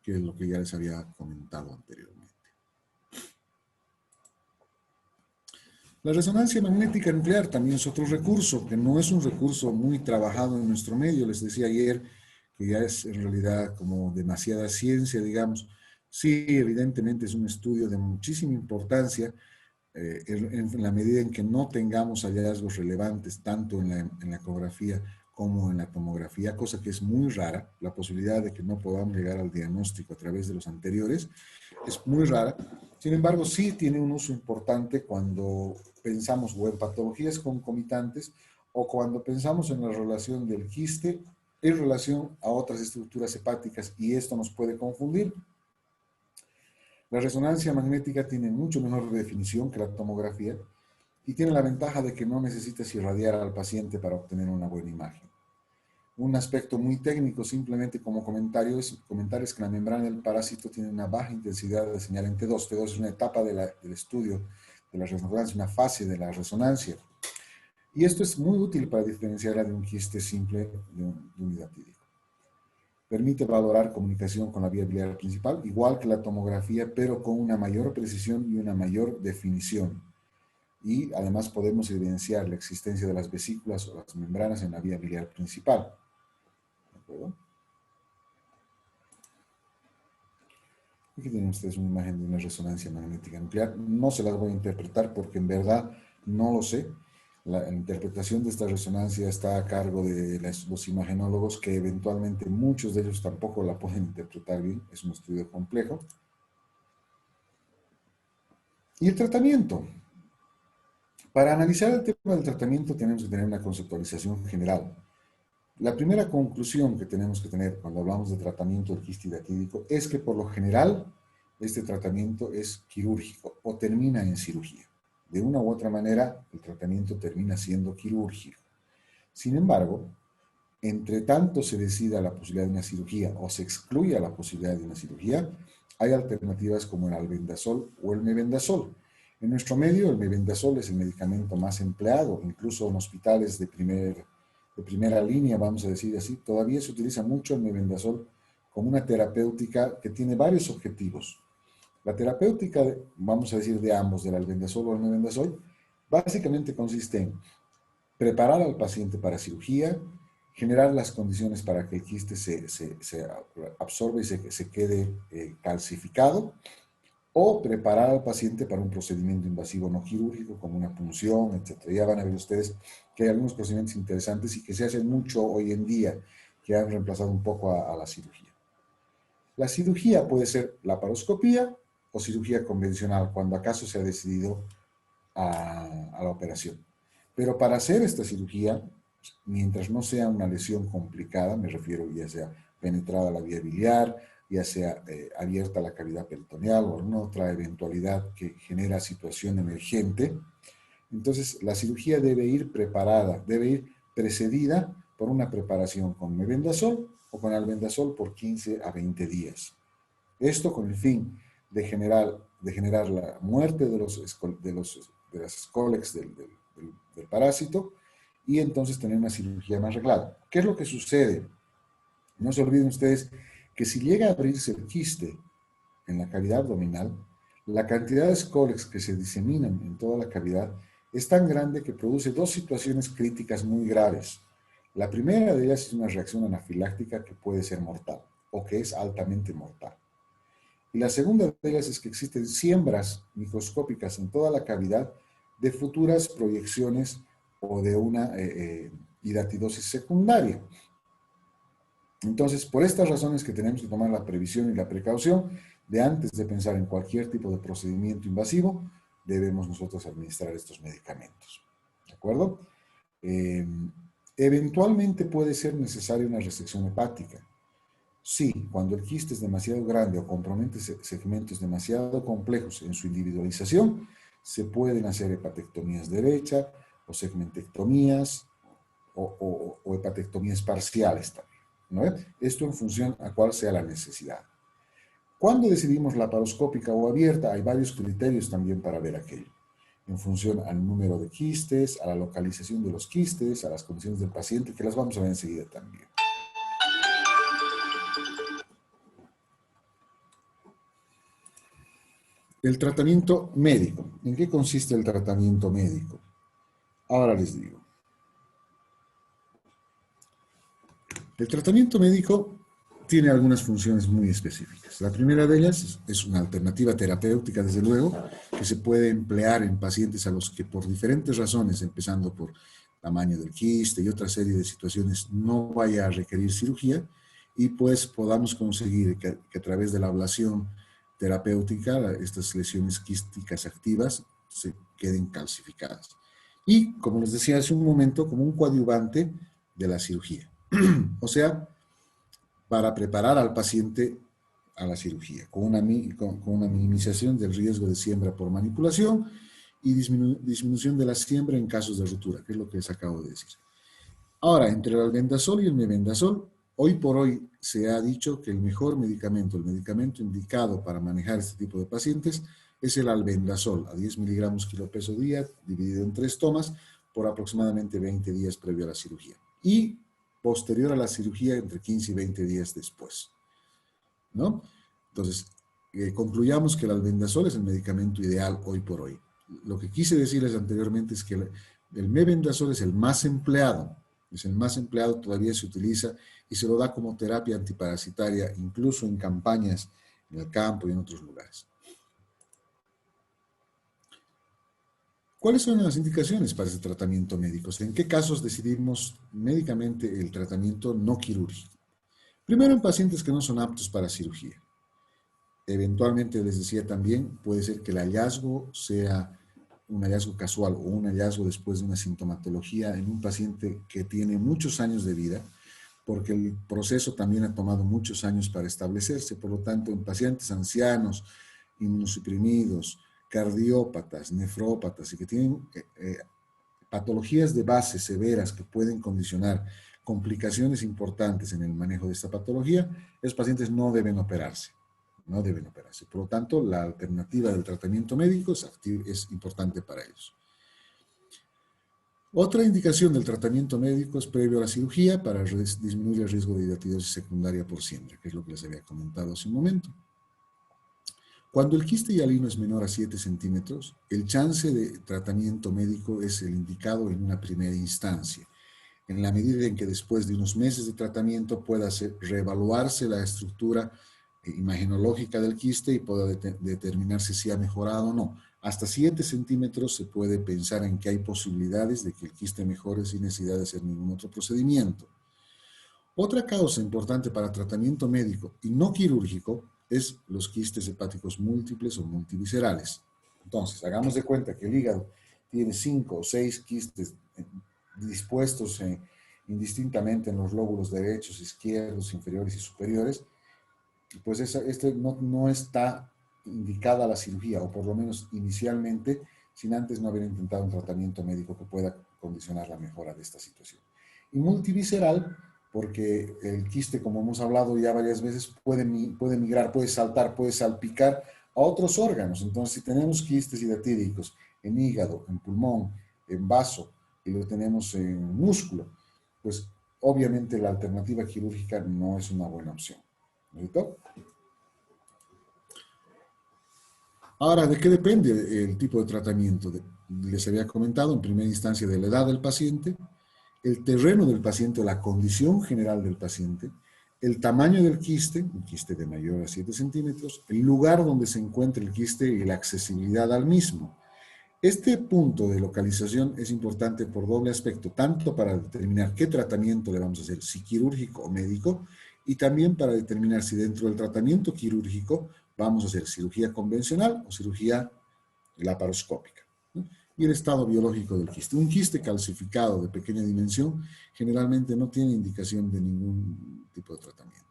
Speaker 1: que es lo que ya les había comentado anteriormente. La resonancia magnética nuclear también es otro recurso, que no es un recurso muy trabajado en nuestro medio. Les decía ayer que ya es en realidad como demasiada ciencia, digamos. Sí, evidentemente es un estudio de muchísima importancia, en la medida en que no tengamos hallazgos relevantes tanto en la ecografía como en la tomografía, cosa que es muy rara. La posibilidad de que no podamos llegar al diagnóstico a través de los anteriores es muy rara. Sin embargo, sí tiene un uso importante cuando pensamos o en patologías concomitantes o cuando pensamos en la relación del quiste en relación a otras estructuras hepáticas, y esto nos puede confundir. La resonancia magnética tiene mucho mejor definición que la tomografía y tiene la ventaja de que no necesitas irradiar al paciente para obtener una buena imagen. Un aspecto muy técnico, simplemente como comentario, es que la membrana del parásito tiene una baja intensidad de señal en T2. T2 es una etapa del estudio de la resonancia, una fase de la resonancia. Y esto es muy útil para diferenciarla de un quiste simple de un hidatídico. Permite valorar comunicación con la vía biliar principal, igual que la tomografía, pero con una mayor precisión y una mayor definición. Y además podemos evidenciar la existencia de las vesículas o las membranas en la vía biliar principal. ¿De acuerdo? Aquí tienen ustedes una imagen de una resonancia magnética nuclear. No se las voy a interpretar porque en verdad no lo sé. La interpretación de esta resonancia está a cargo de los imagenólogos, que eventualmente muchos de ellos tampoco la pueden interpretar bien. Es un estudio complejo. Y el tratamiento. Para analizar el tema del tratamiento tenemos que tener una conceptualización general. La primera conclusión que tenemos que tener cuando hablamos de tratamiento del quiste hidatídico es que por lo general este tratamiento es quirúrgico o termina en cirugía. De una u otra manera el tratamiento termina siendo quirúrgico. Sin embargo, entre tanto se decida la posibilidad de una cirugía o se excluya la posibilidad de una cirugía, hay alternativas como el albendazol o el mebendazol. En nuestro medio, el mebendazol es el medicamento más empleado, incluso en hospitales de primera línea, vamos a decir así. Todavía se utiliza mucho el mebendazol como una terapéutica que tiene varios objetivos. La terapéutica, vamos a decir, de ambos, del albendazol o el mebendazol, básicamente consiste en preparar al paciente para cirugía, generar las condiciones para que el quiste se absorba y se quede calcificado, o preparar al paciente para un procedimiento invasivo no quirúrgico como una punción, etc. Ya van a ver ustedes que hay algunos procedimientos interesantes y que se hacen mucho hoy en día, que han reemplazado un poco a la cirugía. La cirugía puede ser laparoscopía o cirugía convencional, cuando acaso se ha decidido a la operación. Pero para hacer esta cirugía, mientras no sea una lesión complicada, me refiero ya sea penetrada la vía biliar, ya sea abierta la cavidad peritoneal o alguna otra eventualidad que genera situación emergente, entonces la cirugía debe ir preparada, debe ir precedida por una preparación con mebendazol o con albendazol por 15 a 20 días. Esto con el fin de generar la muerte de las escólex del parásito y entonces tener una cirugía más arreglada. ¿Qué es lo que sucede? No se olviden ustedes que si llega a abrirse el quiste en la cavidad abdominal, la cantidad de escólex que se diseminan en toda la cavidad es tan grande que produce dos situaciones críticas muy graves. La primera de ellas es una reacción anafiláctica que puede ser mortal o que es altamente mortal. Y la segunda de ellas es que existen siembras microscópicas en toda la cavidad de futuras proyecciones o de una hidatidosis secundaria. Entonces, por estas razones que tenemos que tomar la previsión y la precaución de antes de pensar en cualquier tipo de procedimiento invasivo, debemos nosotros administrar estos medicamentos. ¿De acuerdo? Eventualmente puede ser necesaria una resección hepática. Sí, cuando el quiste es demasiado grande o compromete segmentos demasiado complejos en su individualización, se pueden hacer hepatectomías derecha o segmentectomías o hepatectomías parciales también, ¿no? Esto en función a cuál sea la necesidad. Cuando decidimos laparoscópica o abierta, hay varios criterios también para ver aquello. En función al número de quistes, a la localización de los quistes, a las condiciones del paciente, que las vamos a ver enseguida también. El tratamiento médico. ¿En qué consiste el tratamiento médico? Ahora les digo. El tratamiento médico tiene algunas funciones muy específicas. La primera de ellas es una alternativa terapéutica, desde luego, que se puede emplear en pacientes a los que por diferentes razones, empezando por tamaño del quiste y otra serie de situaciones, no vaya a requerir cirugía y pues podamos conseguir que a través de la ablación terapéutica estas lesiones quísticas activas se queden calcificadas. Y, como les decía hace un momento, como un coadyuvante de la cirugía. O sea, para preparar al paciente a la cirugía, con una minimización del riesgo de siembra por manipulación y disminución de la siembra en casos de ruptura, que es lo que les acabo de decir. Ahora, entre el albendazol y el mebendazol, hoy por hoy se ha dicho que el mejor medicamento, el medicamento indicado para manejar este tipo de pacientes, es el albendazol, a 10 miligramos kilo peso día, dividido en 3 tomas, por aproximadamente 20 días previo a la cirugía. Y posterior a la cirugía, entre 15 y 20 días después, ¿no? Entonces, concluyamos que el albendazol es el medicamento ideal hoy por hoy. Lo que quise decirles anteriormente es que el mebendazol es el más empleado, todavía se utiliza y se lo da como terapia antiparasitaria, incluso en campañas en el campo y en otros lugares. ¿Cuáles son las indicaciones para este tratamiento médico? ¿En qué casos decidimos médicamente el tratamiento no quirúrgico? Primero, en pacientes que no son aptos para cirugía. Eventualmente, les decía también, puede ser que el hallazgo sea un hallazgo casual o un hallazgo después de una sintomatología en un paciente que tiene muchos años de vida, porque el proceso también ha tomado muchos años para establecerse. Por lo tanto, en pacientes ancianos, inmunosuprimidos, cardiópatas, nefrópatas y que tienen patologías de base severas que pueden condicionar complicaciones importantes en el manejo de esta patología, esos pacientes no deben operarse. No deben operarse. Por lo tanto, la alternativa del tratamiento médico es importante para ellos. Otra indicación del tratamiento médico es previo a la cirugía para disminuir el riesgo de hidatidosis secundaria por siembra, que es lo que les había comentado hace un momento. Cuando el quiste hialino es menor a 7 centímetros, el chance de tratamiento médico es el indicado en una primera instancia, en la medida en que después de unos meses de tratamiento pueda reevaluarse la estructura imagenológica del quiste y pueda determinarse si ha mejorado o no. Hasta 7 centímetros se puede pensar en que hay posibilidades de que el quiste mejore sin necesidad de hacer ningún otro procedimiento. Otra causa importante para tratamiento médico y no quirúrgico es los quistes hepáticos múltiples o multiviscerales. Entonces, hagamos de cuenta que el hígado tiene 5 o 6 quistes dispuestos indistintamente en los lóbulos derechos, izquierdos, inferiores y superiores, pues este no está indicada la cirugía, o por lo menos inicialmente, sin antes no haber intentado un tratamiento médico que pueda condicionar la mejora de esta situación. Y multivisceral, porque el quiste, como hemos hablado ya varias veces, puede migrar, puede saltar, puede salpicar a otros órganos. Entonces, si tenemos quistes hidatídicos en hígado, en pulmón, en vaso, y lo tenemos en músculo, pues obviamente la alternativa quirúrgica no es una buena opción. ¿Listo? Ahora, ¿de qué depende el tipo de tratamiento? Les había comentado en primera instancia de la edad del paciente, el terreno del paciente o la condición general del paciente, el tamaño del quiste, un quiste de mayor a 7 centímetros, el lugar donde se encuentra el quiste y la accesibilidad al mismo. Este punto de localización es importante por doble aspecto, tanto para determinar qué tratamiento le vamos a hacer, si quirúrgico o médico, y también para determinar si dentro del tratamiento quirúrgico vamos a hacer cirugía convencional o cirugía laparoscópica, ¿no? Y el estado biológico del quiste. Un quiste calcificado de pequeña dimensión generalmente no tiene indicación de ningún tipo de tratamiento.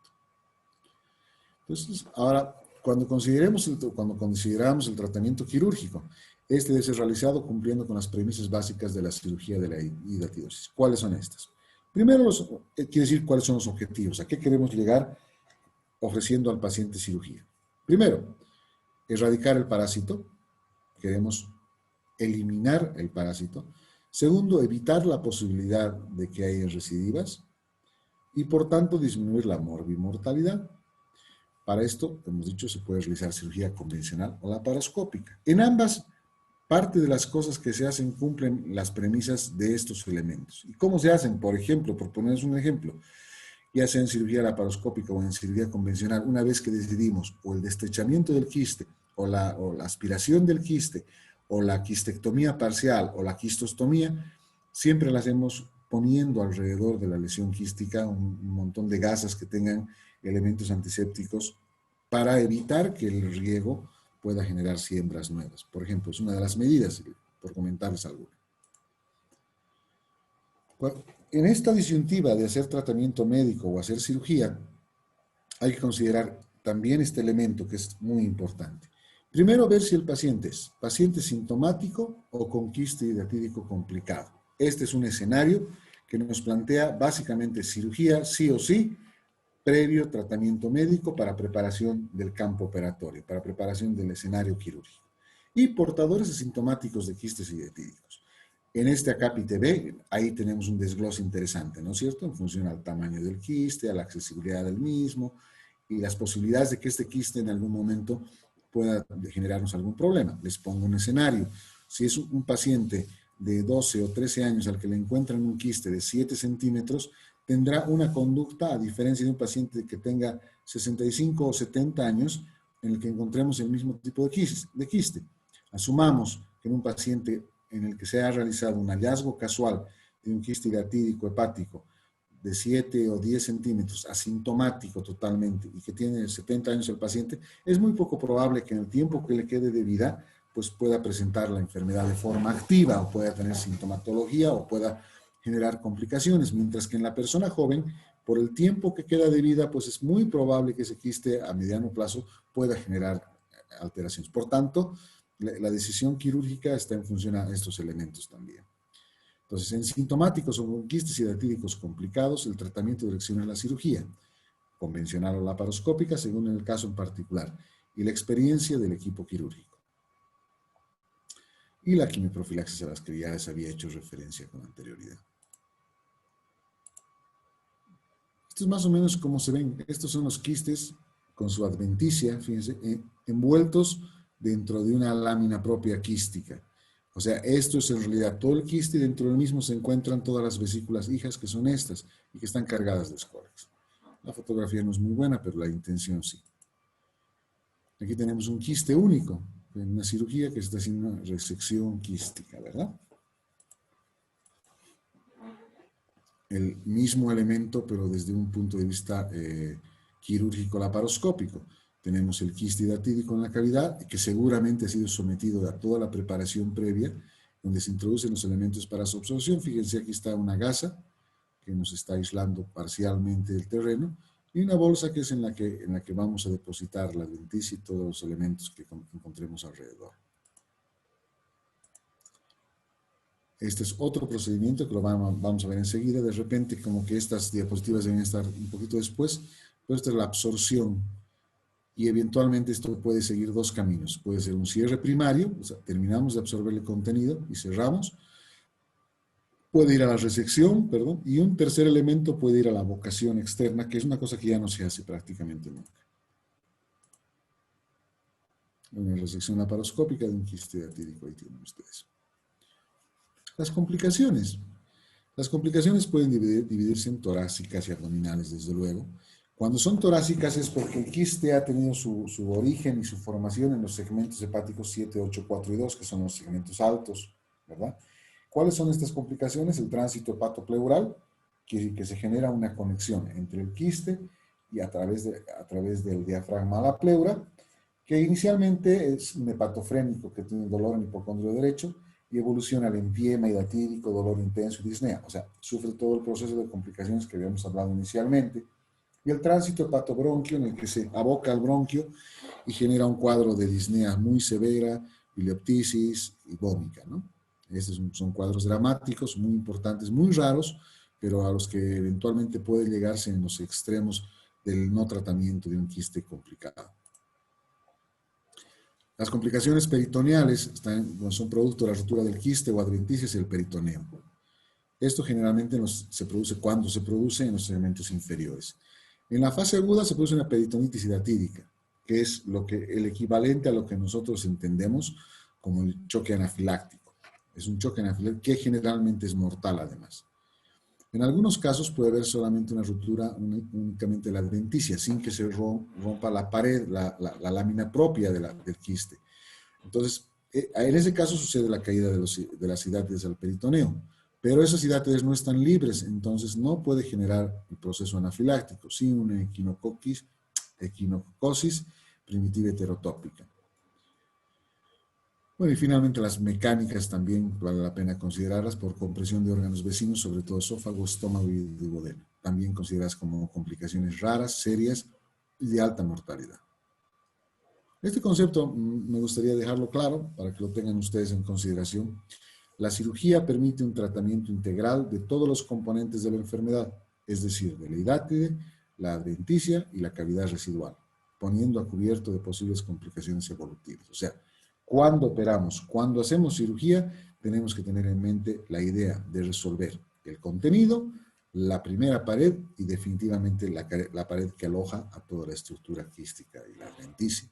Speaker 1: Entonces, ahora, cuando consideramos el tratamiento quirúrgico, este debe ser realizado cumpliendo con las premisas básicas de la cirugía de la hidatidosis. ¿Cuáles son estas? Primero, quiere decir cuáles son los objetivos, a qué queremos llegar ofreciendo al paciente cirugía. Primero, erradicar el parásito, queremos eliminar el parásito. Segundo, evitar la posibilidad de que haya recidivas y por tanto disminuir la morbimortalidad. Para esto, hemos dicho, se puede realizar cirugía convencional o laparoscópica. En ambas, parte de las cosas que se hacen cumplen las premisas de estos elementos. ¿Y cómo se hacen? Por ejemplo, por ponerles un ejemplo, ya sea en cirugía laparoscópica o en cirugía convencional, una vez que decidimos o el destrechamiento del quiste o la aspiración del quiste o la quistectomía parcial o la quistostomía, siempre la hacemos poniendo alrededor de la lesión quística un montón de gasas que tengan elementos antisépticos para evitar que el riego pueda generar siembras nuevas. Por ejemplo, es una de las medidas, por comentarles alguna. En esta disyuntiva de hacer tratamiento médico o hacer cirugía, hay que considerar también este elemento que es muy importante. Primero, ver si el paciente es paciente sintomático o con quiste hidroatídico complicado. Este es un escenario que nos plantea básicamente cirugía sí o sí, previo tratamiento médico para preparación del campo operatorio, para preparación del escenario quirúrgico. Y portadores asintomáticos de quistes hidroatídicos. En este acápite B, ahí tenemos un desglose interesante, ¿no es cierto? En función al tamaño del quiste, a la accesibilidad del mismo y las posibilidades de que este quiste en algún momento pueda generarnos algún problema. Les pongo un escenario. Si es un paciente de 12 o 13 años al que le encuentran un quiste de 7 centímetros, tendrá una conducta, a diferencia de un paciente que tenga 65 o 70 años, en el que encontremos el mismo tipo de quiste. Asumamos que en un paciente en el que se ha realizado un hallazgo casual de un quiste hidroatídico hepático de 7 o 10 centímetros, asintomático totalmente, y que tiene 70 años el paciente, es muy poco probable que en el tiempo que le quede de vida, pues pueda presentar la enfermedad de forma activa, o pueda tener sintomatología, o pueda generar complicaciones, mientras que en la persona joven, por el tiempo que queda de vida, pues es muy probable que ese quiste a mediano plazo pueda generar alteraciones. Por tanto, la decisión quirúrgica está en función a estos elementos también. Entonces, en sintomáticos o con quistes hidroatídicos complicados, el tratamiento direcciona la cirugía, convencional o laparoscópica, según el caso en particular, y la experiencia del equipo quirúrgico. Y la quimioprofilaxis a las que ya les había hecho referencia con anterioridad. Esto es más o menos como se ven. Estos son los quistes con su adventicia, fíjense, envueltos dentro de una lámina propia quística. O sea, esto es en realidad todo el quiste y dentro del mismo se encuentran todas las vesículas hijas que son estas y que están cargadas de Scorex. La fotografía no es muy buena, pero la intención sí. Aquí tenemos un quiste único, en una cirugía que se está haciendo una resección quística, ¿verdad? El mismo elemento, pero desde un punto de vista quirúrgico laparoscópico. Tenemos el quiste hidroatídico en la cavidad, que seguramente ha sido sometido a toda la preparación previa, donde se introducen los elementos para su absorción. Fíjense, aquí está una gasa que nos está aislando parcialmente del terreno, y una bolsa que es en la que vamos a depositar la adventicia y todos los elementos que encontremos alrededor. Este es otro procedimiento que lo vamos a ver enseguida. De repente, como que estas diapositivas deben estar un poquito después, pero esta es la absorción. Y eventualmente esto puede seguir dos caminos. Puede ser un cierre primario, o sea, terminamos de absorber el contenido y cerramos. Puede ir a la resección, perdón, y un tercer elemento puede ir a la vocación externa, que es una cosa que ya no se hace prácticamente nunca. Una resección laparoscópica de un quiste hidroatídico, ahí tienen ustedes. Las complicaciones. Las complicaciones pueden dividirse en torácicas y abdominales, desde luego. Cuando son torácicas es porque el quiste ha tenido su origen y su formación en los segmentos hepáticos 7, 8, 4 y 2, que son los segmentos altos, ¿verdad? ¿Cuáles son estas complicaciones? El tránsito hepatopleural, que se genera una conexión entre el quiste y a través del diafragma a la pleura, que inicialmente es un hepatofrénico que tiene dolor en el hipocondrio derecho y evoluciona al empiema hidroatídico, dolor intenso y disnea. O sea, sufre todo el proceso de complicaciones que habíamos hablado inicialmente. Y el tránsito hepatobronquio, en el que se aboca al bronquio y genera un cuadro de disnea muy severa, bilioptisis y vómica, ¿no? Estos son cuadros dramáticos, muy importantes, muy raros, pero a los que eventualmente puede llegarse en los extremos del no tratamiento de un quiste complicado. Las complicaciones peritoneales son producto de la rotura del quiste o adventicias del peritoneo. Esto generalmente se produce cuando se produce en los segmentos inferiores. En la fase aguda se produce una peritonitis hidatídica, que es el equivalente a lo que nosotros entendemos como el choque anafiláctico. Es un choque anafiláctico que generalmente es mortal además. En algunos casos puede haber solamente una ruptura únicamente de la adventicia, sin que se rompa la pared, la lámina propia del quiste. Entonces, en ese caso sucede la caída de las hidátides al peritoneo, pero esas hidátides no están libres, entonces no puede generar el proceso anafiláctico, sin una equinocosis primitiva heterotópica. Bueno, y finalmente las mecánicas también vale la pena considerarlas por compresión de órganos vecinos, sobre todo esófago, estómago y duodeno. También consideradas como complicaciones raras, serias y de alta mortalidad. Este concepto me gustaría dejarlo claro para que lo tengan ustedes en consideración. La cirugía permite un tratamiento integral de todos los componentes de la enfermedad, es decir, de la hidátide, la adventicia y la cavidad residual, poniendo a cubierto de posibles complicaciones evolutivas. O sea, cuando operamos, cuando hacemos cirugía, tenemos que tener en mente la idea de resolver el contenido, la primera pared y definitivamente la pared que aloja a toda la estructura quística y la adventicia.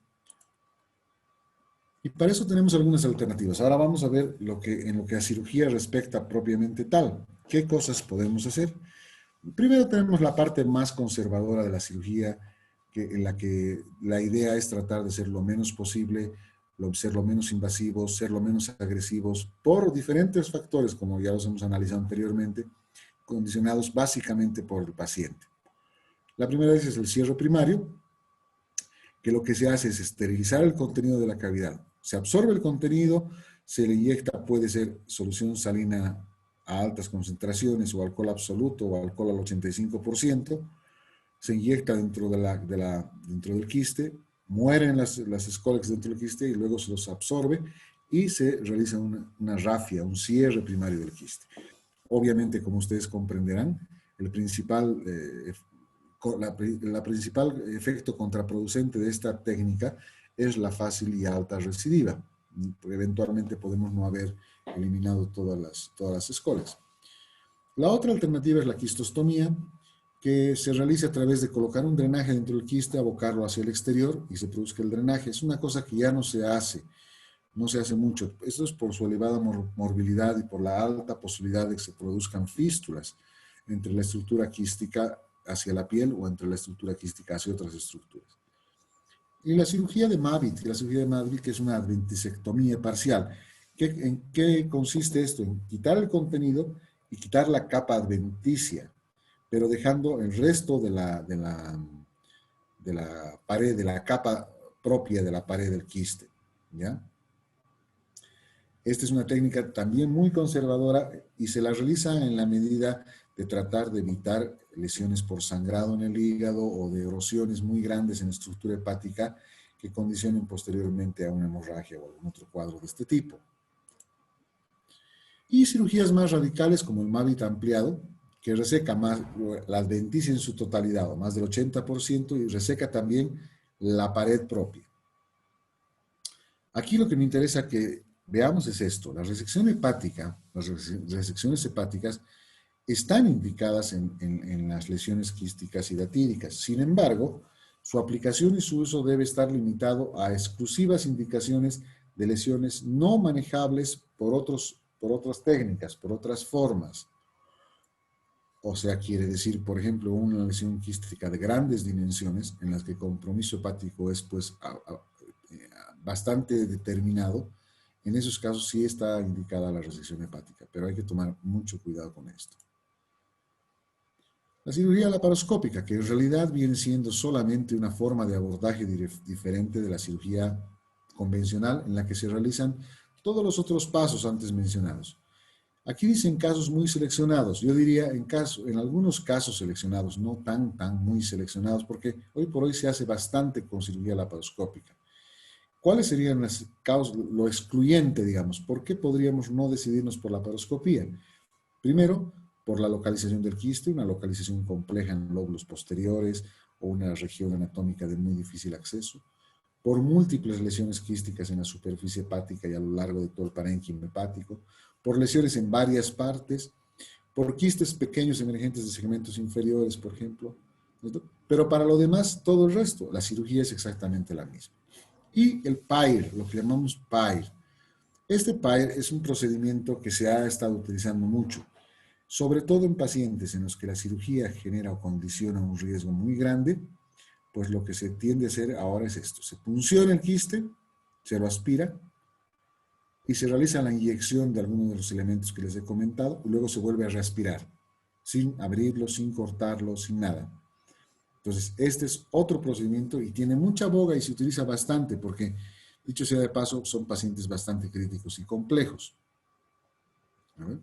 Speaker 1: Y para eso tenemos algunas alternativas. Ahora vamos a ver en lo que a cirugía respecta propiamente tal. ¿Qué cosas podemos hacer? Primero tenemos la parte más conservadora de la cirugía, en la que la idea es tratar de ser lo menos posible, ser lo menos invasivos, ser lo menos agresivos, por diferentes factores, como ya los hemos analizado anteriormente, condicionados básicamente por el paciente. La primera es el cierre primario, que lo que se hace es esterilizar el contenido de la cavidad. Se absorbe el contenido, se le inyecta, puede ser solución salina a altas concentraciones o alcohol absoluto o alcohol al 85%, se inyecta dentro del quiste, mueren las escólex dentro del quiste y luego se los absorbe y se realiza una rafia, un cierre primario del quiste. Obviamente, como ustedes comprenderán, el principal efecto contraproducente de esta técnica es la fácil y alta recidiva. Eventualmente podemos no haber eliminado todas las escolas. La otra alternativa es la quistostomía, que se realiza a través de colocar un drenaje dentro del quiste, abocarlo hacia el exterior y se produzca el drenaje. Es una cosa que ya no se hace mucho. Esto es por su elevada morbilidad y por la alta posibilidad de que se produzcan fístulas entre la estructura quística hacia la piel o entre la estructura quística hacia otras estructuras. Y la cirugía de Mavit, que es una adventisectomía parcial. ¿En qué consiste esto? En quitar el contenido y quitar la capa adventicia, pero dejando el resto de la pared, de la capa propia de la pared del quiste, ¿ya? Esta es una técnica también muy conservadora y se la realiza en la medida de tratar de evitar lesiones por sangrado en el hígado o de erosiones muy grandes en la estructura hepática que condicionen posteriormente a una hemorragia o algún otro cuadro de este tipo. Y cirugías más radicales como el Mavit ampliado, que reseca más la adventicia en su totalidad, o más del 80%, y reseca también la pared propia. Aquí lo que me interesa que veamos es esto. La resección hepática, las resecciones hepáticas están indicadas en las lesiones quísticas hidatíricas. Sin embargo, su aplicación y su uso debe estar limitado a exclusivas indicaciones de lesiones no manejables por otras técnicas, por otras formas. O sea, quiere decir, por ejemplo, una lesión quística de grandes dimensiones en las que el compromiso hepático es pues bastante determinado. En esos casos sí está indicada la resección hepática, pero hay que tomar mucho cuidado con esto. La cirugía laparoscópica, que en realidad viene siendo solamente una forma de abordaje diferente de la cirugía convencional en la que se realizan todos los otros pasos antes mencionados. Aquí dicen casos muy seleccionados. Yo diría en algunos casos seleccionados, no tan muy seleccionados, porque hoy por hoy se hace bastante con cirugía laparoscópica. ¿Cuáles serían las causas, lo excluyente, digamos? ¿Por qué podríamos no decidirnos por la laparoscopía? Primero, por la localización del quiste, una localización compleja en lóbulos posteriores o una región anatómica de muy difícil acceso. Por múltiples lesiones quísticas en la superficie hepática y a lo largo de todo el parénquima hepático, por lesiones en varias partes, por quistes pequeños emergentes de segmentos inferiores, por ejemplo, Pero para lo demás, todo el resto, la cirugía es exactamente la misma. Y el PAIR, lo que llamamos PAIR. Este PAIR es un procedimiento que se ha estado utilizando mucho, sobre todo en pacientes en los que la cirugía genera o condiciona un riesgo muy grande. Pues lo que se tiende a hacer ahora es esto: se punciona el quiste, se lo aspira y se realiza la inyección de algunos de los elementos que les he comentado y luego se vuelve a reaspirar, sin abrirlo, sin cortarlo, sin nada. Entonces, este es otro procedimiento y tiene mucha boga y se utiliza bastante porque, dicho sea de paso, son pacientes bastante críticos y complejos. A ver.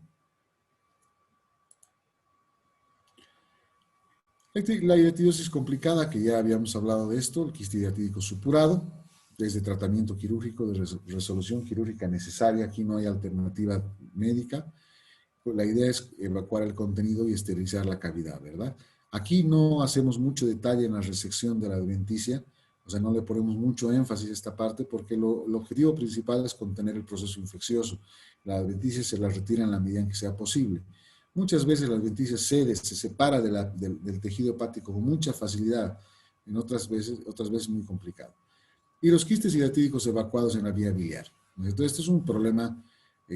Speaker 1: La hidratidosis complicada, que ya habíamos hablado de esto, el quiste hidratídico supurado, desde tratamiento quirúrgico, de resolución quirúrgica necesaria, aquí no hay alternativa médica. Pues la idea es evacuar el contenido y esterilizar la cavidad, ¿verdad? Aquí no hacemos mucho detalle en la resección de la adventicia, o sea, no le ponemos mucho énfasis a esta parte porque el objetivo principal es contener el proceso infeccioso. La adventicia se la retira en la medida en que sea posible. Muchas veces la adventicia se separa del tejido hepático con mucha facilidad, en otras veces muy complicado. Y los quistes hidratídicos evacuados en la vía biliar. Entonces, este es un problema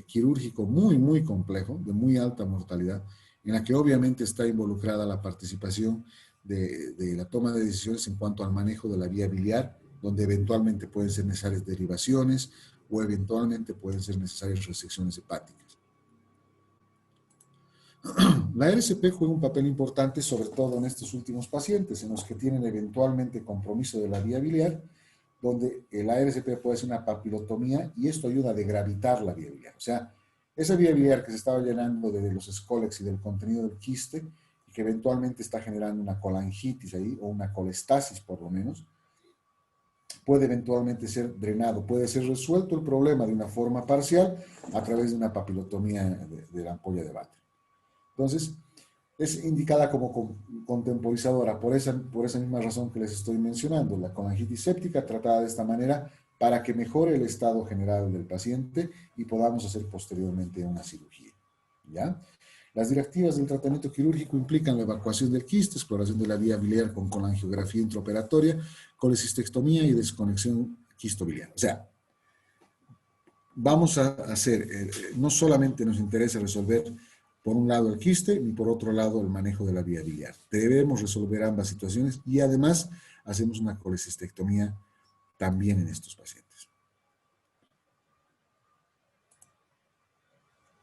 Speaker 1: quirúrgico muy, muy complejo, de muy alta mortalidad, en la que obviamente está involucrada la participación de la toma de decisiones en cuanto al manejo de la vía biliar, donde eventualmente pueden ser necesarias derivaciones o eventualmente pueden ser necesarias resecciones hepáticas. La RCP juega un papel importante, sobre todo en estos últimos pacientes, en los que tienen eventualmente compromiso de la vía biliar, donde la RCP puede ser una papilotomía y esto ayuda a degravitar la vía biliar. O sea, esa vía biliar que se estaba llenando de los escólex y del contenido del quiste y que eventualmente está generando una colangitis ahí o una colestasis por lo menos, puede eventualmente ser drenado, puede ser resuelto el problema de una forma parcial a través de una papilotomía de la ampolla de Batra. Entonces, es indicada como contemporizadora por esa misma razón que les estoy mencionando, la colangitis séptica tratada de esta manera para que mejore el estado general del paciente y podamos hacer posteriormente una cirugía. ¿Ya? Las directivas del tratamiento quirúrgico implican la evacuación del quiste, exploración de la vía biliar con colangiografía intraoperatoria, colecistectomía y desconexión quistobiliar. O sea, vamos a hacer, no solamente nos interesa resolver por un lado el quiste y por otro lado el manejo de la vía biliar. Debemos resolver ambas situaciones y además hacemos una colecistectomía también en estos pacientes.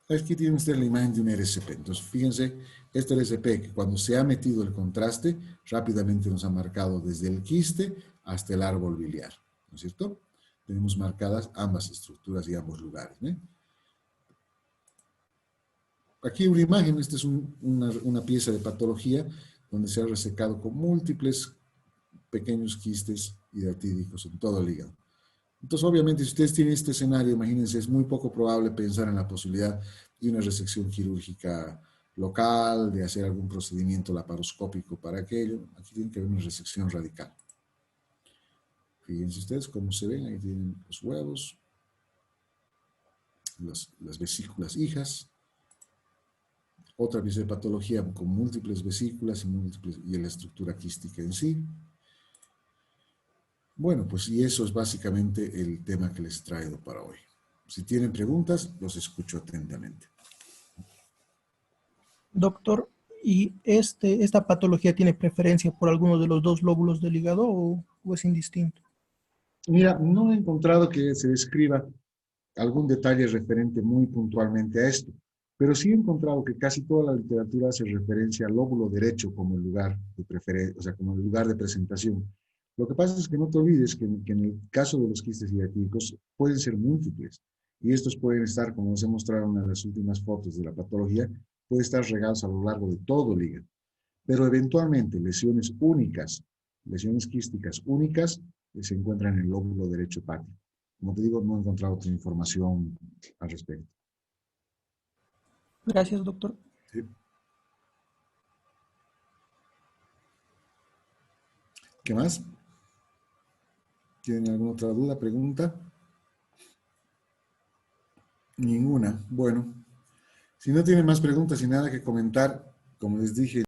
Speaker 1: Aquí tienen ustedes la imagen de un RCP. Entonces, fíjense, este RCP que cuando se ha metido el contraste, rápidamente nos ha marcado desde el quiste hasta el árbol biliar, ¿no es cierto? Tenemos marcadas ambas estructuras y ambos lugares, ¿no? Aquí una imagen, esta es una pieza de patología donde se ha resecado con múltiples pequeños quistes hidratídicos en todo el hígado. Entonces, obviamente, si ustedes tienen este escenario, imagínense, es muy poco probable pensar en la posibilidad de una resección quirúrgica local, de hacer algún procedimiento laparoscópico para aquello. Aquí tiene que haber una resección radical. Fíjense ustedes cómo se ven, ahí tienen los huevos, las vesículas hijas, otra pieza de patología con múltiples vesículas y la estructura quística en sí. Bueno, pues y eso es básicamente el tema que les traigo para hoy. Si tienen preguntas, los escucho atentamente.
Speaker 2: Doctor, ¿y esta patología tiene preferencia por alguno de los dos lóbulos del hígado o es indistinto?
Speaker 1: Mira, no he encontrado que se describa algún detalle referente muy puntualmente a esto, pero sí he encontrado que casi toda la literatura hace referencia al lóbulo derecho como el lugar de preferencia, o sea, como el lugar de presentación. Lo que pasa es que no te olvides que en el caso de los quistes hidratídicos pueden ser múltiples y estos pueden estar, como os he mostrado en una de las últimas fotos de la patología, pueden estar regados a lo largo de todo el hígado. Pero eventualmente lesiones únicas, lesiones quísticas únicas, se encuentran en el lóbulo derecho hepático. Como te digo, no he encontrado otra información al respecto.
Speaker 2: Gracias, doctor.
Speaker 1: ¿Sí? ¿Qué más? ¿Tienen alguna otra duda, pregunta? Ninguna. Bueno, si no tienen más preguntas y nada que comentar, como les dije,